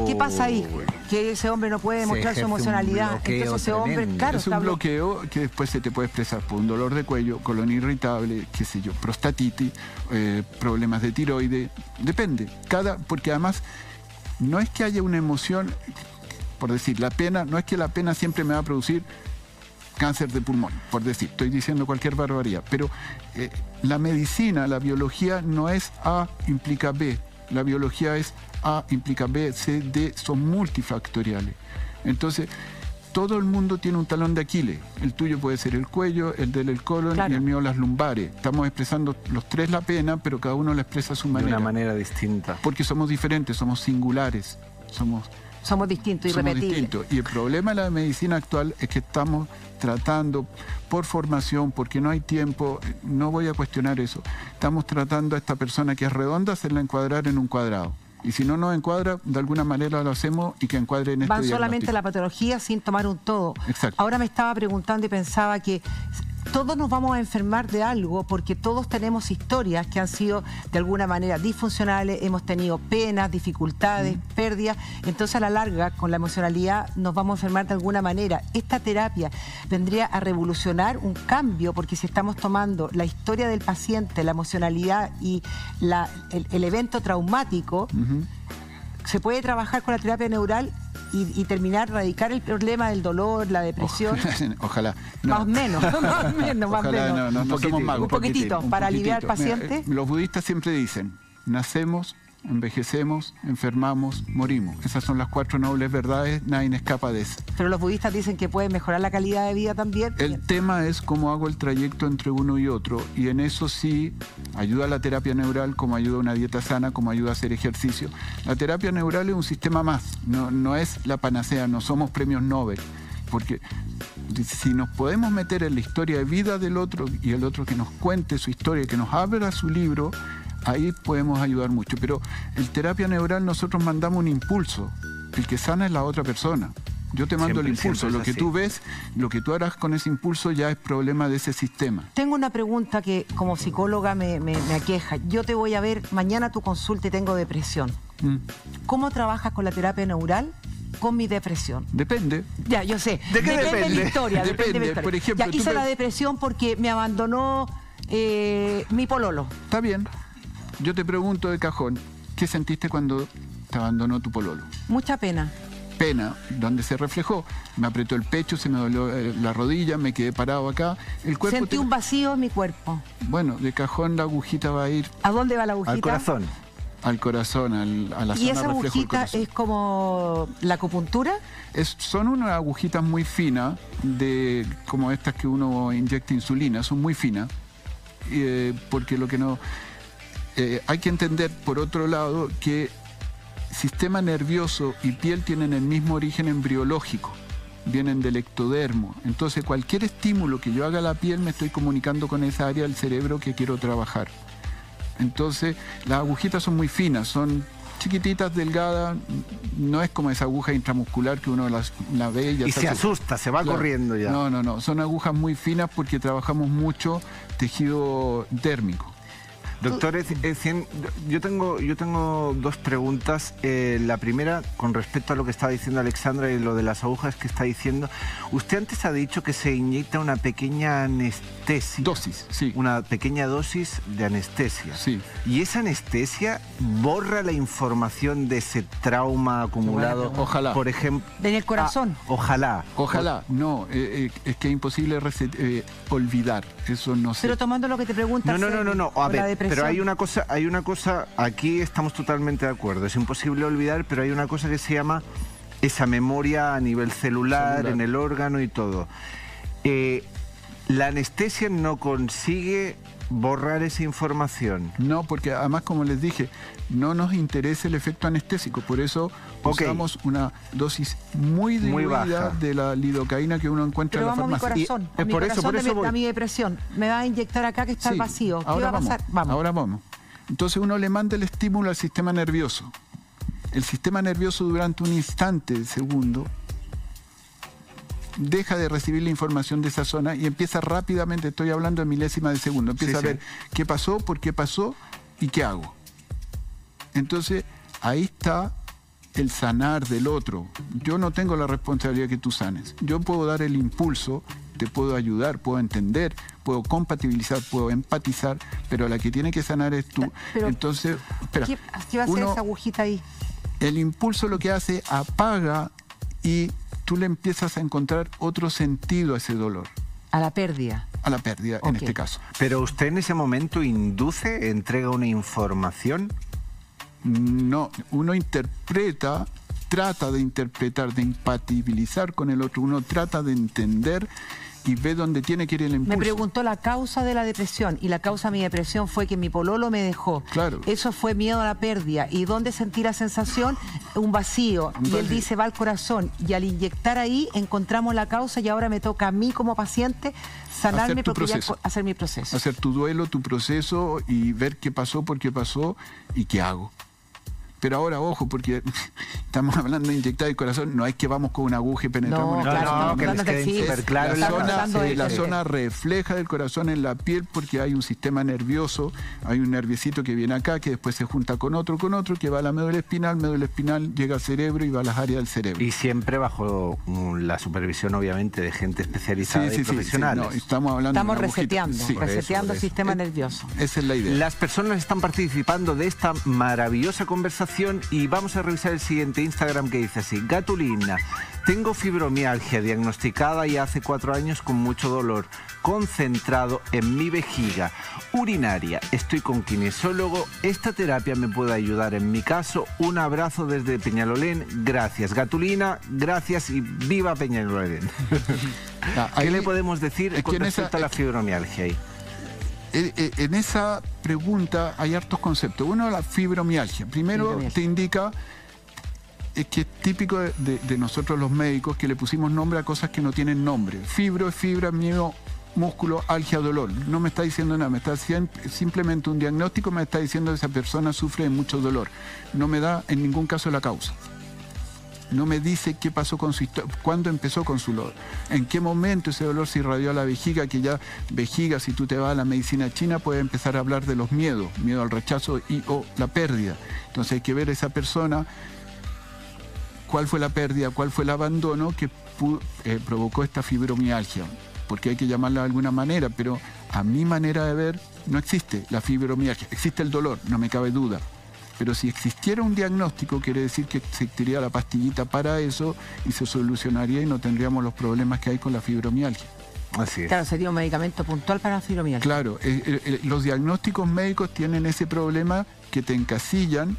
¿Qué pasa ahí? Que ese hombre no puede demostrar su emocionalidad. Entonces ese hombre, claro, es un bloqueo que después se te puede expresar por un dolor de cuello, colon irritable, qué sé yo, prostatitis, problemas de tiroides, depende. Porque además no es que haya una emoción, por decir, la pena, no es que la pena siempre me va a producir cáncer de pulmón, por decir, estoy diciendo cualquier barbaridad, pero la medicina, la biología no es A implica B, la biología es A implica B, C, D, son multifactoriales. Entonces, todo el mundo tiene un talón de Aquiles. El tuyo puede ser el cuello, el del el colon, claro, y el mío las lumbares. Estamos expresando los tres la pena, pero cada uno la expresa a su manera. De una manera distinta. Porque somos diferentes, somos singulares, somos distintos y repetibles. Y el problema de la medicina actual es que estamos tratando por formación, porque no hay tiempo, no voy a cuestionar eso, estamos tratando a esta persona que es redonda, hacerla encuadrar en un cuadrado. Y si no nos encuadra, de alguna manera lo hacemos y que encuadre en este Van solamente diagnóstico. la patología sin tomar un todo. Exacto. Ahora me estaba preguntando y pensaba que todos nos vamos a enfermar de algo porque todos tenemos historias que han sido de alguna manera disfuncionales, hemos tenido penas, dificultades, pérdidas, entonces a la larga con la emocionalidad nos vamos a enfermar de alguna manera. Esta terapia vendría a revolucionar un cambio porque si estamos tomando la historia del paciente, la emocionalidad y el evento traumático, se puede trabajar con la terapia neural y terminar, erradicar el problema del dolor, la depresión. Ojalá. No. Más o menos. Ojalá, no somos magos. Un poquitito, para aliviar al paciente. Mira, los budistas siempre dicen, nacemos, envejecemos, enfermamos, morimos. Esas son las 4 nobles verdades, nadie escapa de eso. Pero los budistas dicen que pueden mejorar la calidad de vida también. El tema es cómo hago el trayecto entre uno y otro, y en eso sí ayuda la terapia neural, como ayuda una dieta sana, como ayuda a hacer ejercicio. La terapia neural es un sistema más, no es la panacea, no somos premios Nobel, porque si nos podemos meter en la historia de vida del otro y el otro que nos cuente su historia, que nos abra su libro, ahí podemos ayudar mucho. Pero en terapia neural nosotros mandamos un impulso. El que sana es la otra persona. Yo te mando el impulso. Lo que tú ves, lo que tú harás con ese impulso ya es problema de ese sistema. Tengo una pregunta que como psicóloga me aqueja. Yo te voy a ver mañana a tu consulta y tengo depresión. ¿Cómo trabajas con la terapia neural con mi depresión? Depende. Ya, yo sé. ¿De qué depende? De la historia. Depende. De la historia. Por ejemplo, ya, hice la depresión porque me abandonó mi pololo. Está bien. Yo te pregunto de cajón, ¿qué sentiste cuando te abandonó tu pololo? Mucha pena. Pena, donde se reflejó. Me apretó el pecho, se me dolió la rodilla, me quedé parado acá. El cuerpo Sentí un vacío en mi cuerpo. Bueno, de cajón la agujita va a ir... ¿A dónde va la agujita? Al corazón. Al corazón, a la zona reflejo del corazón. ¿Y esa agujita es como la acupuntura? Son unas agujitas muy finas, como estas que uno inyecta insulina, son muy finas, porque lo que no... hay que entender, por otro lado, que sistema nervioso y piel tienen el mismo origen embriológico, vienen del ectodermo. Entonces, cualquier estímulo que yo haga a la piel, me estoy comunicando con esa área del cerebro que quiero trabajar. Entonces, las agujitas son muy finas, son chiquititas, delgadas, no es como esa aguja intramuscular que uno la ve y ya y se asusta, se va corriendo ya. No, son agujas muy finas porque trabajamos mucho tejido dérmico. Doctor Etienne, yo tengo dos preguntas. La primera, con respecto a lo que estaba diciendo Alexandra y lo de las agujas que está diciendo. Usted antes ha dicho que se inyecta una pequeña anestesia. Dosis, sí. Una pequeña dosis de anestesia. Sí. ¿Y esa anestesia borra la información de ese trauma acumulado? Ojalá. Por ejemplo... En el corazón. Ojalá. Ojalá. No, es que es imposible olvidar. Eso no sé. Pero tomando lo que te preguntas... No. A ver, pero hay una cosa, aquí estamos totalmente de acuerdo. Es imposible olvidar, pero hay una cosa que se llama esa memoria a nivel celular, en el órgano y todo. La anestesia no consigue borrar esa información. No, porque además, como les dije, no nos interesa el efecto anestésico, por eso usamos una dosis muy diluida baja de la lidocaína que uno encuentra Pero en la vamos farmacia. a mi corazón, por eso voy. a mi depresión. Me va a inyectar acá que está el vacío. ¿Qué va a pasar? Ahora vamos. Entonces uno le manda el estímulo al sistema nervioso. El sistema nervioso durante un instante de segundo deja de recibir la información de esa zona y empieza rápidamente, estoy hablando de milésimas de segundo, empieza a ver qué pasó, por qué pasó y qué hago. Entonces, ahí está el sanar del otro. Yo no tengo la responsabilidad que tú sanes. Yo puedo dar el impulso, te puedo ayudar, puedo entender, puedo compatibilizar, puedo empatizar, pero la que tiene que sanar es tú. Pero, entonces, espera. ¿Qué va a hacer esa agujita ahí? El impulso lo que hace, apaga y tú le empiezas a encontrar otro sentido a ese dolor. A la pérdida. A la pérdida, en este caso. Pero usted en ese momento induce, entrega una información. No, uno interpreta, trata de interpretar, de empatibilizar con el otro, uno trata de entender y ve dónde tiene que ir el impulso. Me preguntó la causa de la depresión y la causa de mi depresión fue que mi pololo me dejó. Claro. Eso fue miedo a la pérdida. ¿Y dónde sentí la sensación? Un vacío. Y él dice, va al corazón. Y al inyectar ahí encontramos la causa y ahora me toca a mí como paciente sanarme, hacer mi proceso. Hacer tu duelo, tu proceso y ver qué pasó, por qué pasó y qué hago. Pero ahora, ojo, porque estamos hablando de inyectar el corazón, no es que vamos con una aguja y penetramos en el corazón. que les quede súper claro. La zona refleja del corazón en la piel porque hay un sistema nervioso, hay un nerviecito que viene acá, que después se junta con otro, que va a la médula espinal llega al cerebro y va a las áreas del cerebro. Y siempre bajo la supervisión, obviamente, de gente especializada y profesionales. No, estamos reseteando el sistema nervioso. Esa es la idea. Las personas están participando de esta maravillosa conversación y vamos a revisar el siguiente Instagram que dice así: Gatulina, tengo fibromialgia diagnosticada ya hace 4 años con mucho dolor concentrado en mi vejiga urinaria. Estoy con kinesiólogo. Esta terapia me puede ayudar en mi caso. Un abrazo desde Peñalolén. Gracias, Gatulina. Gracias y viva Peñalolén. ¿Qué le podemos decir con respecto a la fibromialgia ahí? En esa pregunta hay hartos conceptos. Uno, la fibromialgia. Primero te indica que es típico de nosotros los médicos que le pusimos nombre a cosas que no tienen nombre. Fibro es fibra, miedo, músculo, algia, dolor. No me está diciendo nada, me está haciendo simplemente un diagnóstico, me está diciendo que esa persona sufre de mucho dolor. No me da en ningún caso la causa. No me dice qué pasó con su historia, cuándo empezó con su dolor, en qué momento ese dolor se irradió a la vejiga, que ya vejiga, si tú te vas a la medicina china, puedes empezar a hablar de los miedos, miedo al rechazo o la pérdida. Entonces hay que ver a esa persona, cuál fue la pérdida, cuál fue el abandono que provocó esta fibromialgia, porque hay que llamarla de alguna manera, pero a mi manera de ver no existe la fibromialgia, existe el dolor, no me cabe duda. Pero si existiera un diagnóstico, quiere decir que existiría la pastillita para eso y se solucionaría y no tendríamos los problemas que hay con la fibromialgia. Así es. Claro, sería un medicamento puntual para la fibromialgia. Claro, los diagnósticos médicos tienen ese problema que te encasillan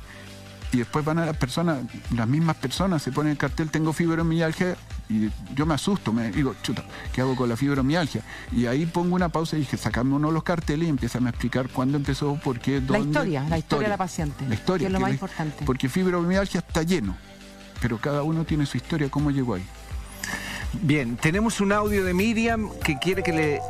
y después van a las mismas personas se ponen el cartel, tengo fibromialgia, y yo me asusto, me digo, chuta, ¿qué hago con la fibromialgia? Y ahí pongo una pausa y dije, sacame uno de los carteles y empieza a explicar cuándo empezó, por qué, dónde. La historia de la paciente. La historia. Que es lo más importante. Porque fibromialgia está lleno, pero cada uno tiene su historia, cómo llegó ahí. Bien, tenemos un audio de Miriam que quiere que le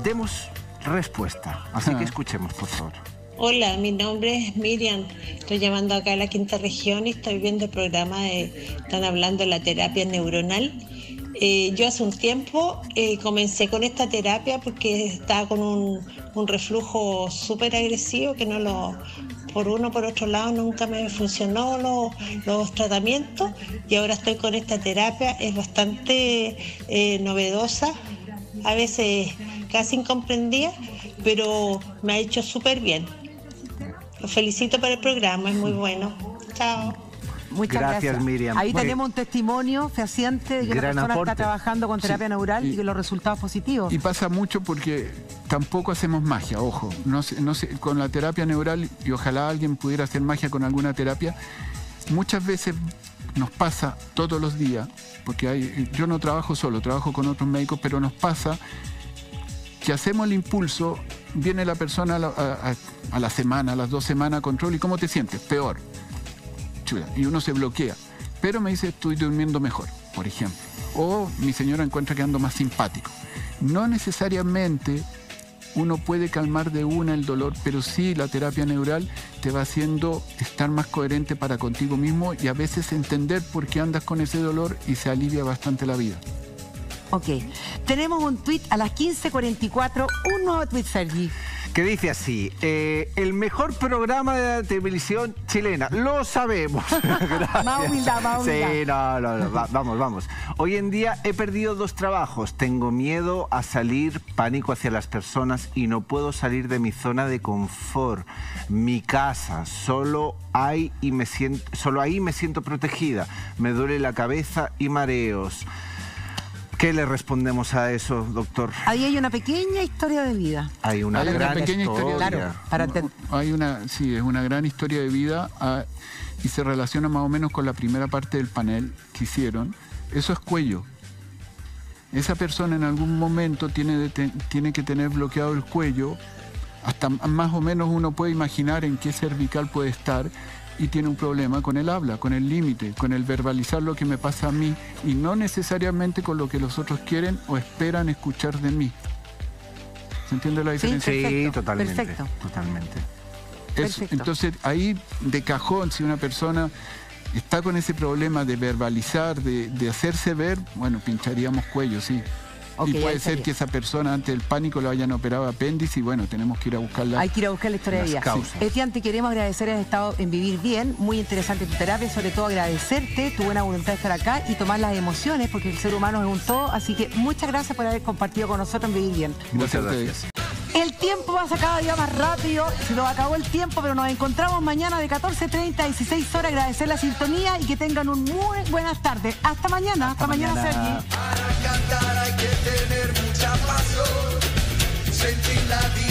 demos respuesta. Así que escuchemos, por favor. Hola, mi nombre es Miriam, estoy llamando acá a la Quinta Región y estoy viendo el programa están hablando de la terapia neuronal. Yo hace un tiempo comencé con esta terapia porque estaba con un reflujo súper agresivo que por otro lado nunca me funcionó los tratamientos, y ahora estoy con esta terapia. Es bastante novedosa, a veces casi incomprendida, pero me ha hecho súper bien. Los felicito por el programa, es muy bueno. Chao. Muchas gracias, Miriam. Ahí tenemos un testimonio fehaciente de que una persona está trabajando con terapia neural y que los resultados positivos. Y pasa mucho porque tampoco hacemos magia, ojo. No sé, con la terapia neural, y ojalá alguien pudiera hacer magia con alguna terapia, muchas veces nos pasa todos los días, porque yo no trabajo solo, trabajo con otros médicos, pero nos pasa que hacemos el impulso, viene la persona a la semana, a las 2 semanas a control, ¿y cómo te sientes? Peor. Y uno se bloquea. Pero me dice, estoy durmiendo mejor, por ejemplo. O mi señora encuentra que ando más simpático. No necesariamente uno puede calmar de una el dolor, pero sí la terapia neural te va haciendo estar más coherente para contigo mismo y a veces entender por qué andas con ese dolor, y se alivia bastante la vida. Ok. Tenemos un tuit a las 15:44, un nuevo tuit, Sergi. Que dice así: el mejor programa de la televisión chilena. Lo sabemos. Más humildad, más humildad. Sí, no, vamos. Hoy en día he perdido 2 trabajos. Tengo miedo a salir, pánico hacia las personas, y no puedo salir de mi zona de confort. Mi casa, solo ahí me siento protegida. Me duele la cabeza y mareos. ¿Qué le respondemos a eso, doctor? Ahí hay una pequeña historia de vida. Hay una gran pequeña historia. Claro, para entender. Sí, es una gran historia de vida y se relaciona más o menos con la primera parte del panel que hicieron. Eso es cuello. Esa persona en algún momento tiene que tener bloqueado el cuello. Hasta más o menos uno puede imaginar en qué cervical puede estar, y tiene un problema con el habla, con el límite, con el verbalizar lo que me pasa a mí, y no necesariamente con lo que los otros quieren o esperan escuchar de mí. ¿Se entiende la diferencia? Sí, totalmente. Perfecto. Totalmente. Perfecto. Entonces, ahí de cajón, si una persona está con ese problema de verbalizar, de hacerse ver, bueno, pincharíamos cuello, sí. Okay, y puede ser que esa persona ante el pánico le hayan operado apéndice, y bueno, tenemos que ir a buscarla. Hay que ir a buscar la historia de vida. Etienne, te queremos agradecer el estado en Vivir Bien, muy interesante tu terapia, sobre todo agradecerte tu buena voluntad de estar acá y tomar las emociones, porque el ser humano es un todo, así que muchas gracias por haber compartido con nosotros en Vivir Bien. Muchas gracias. El tiempo pasa cada día más rápido, se nos acabó el tiempo, pero nos encontramos mañana de 14:30 a 16 horas. Agradecer la sintonía y que tengan un muy buenas tardes. Hasta mañana, Sergi.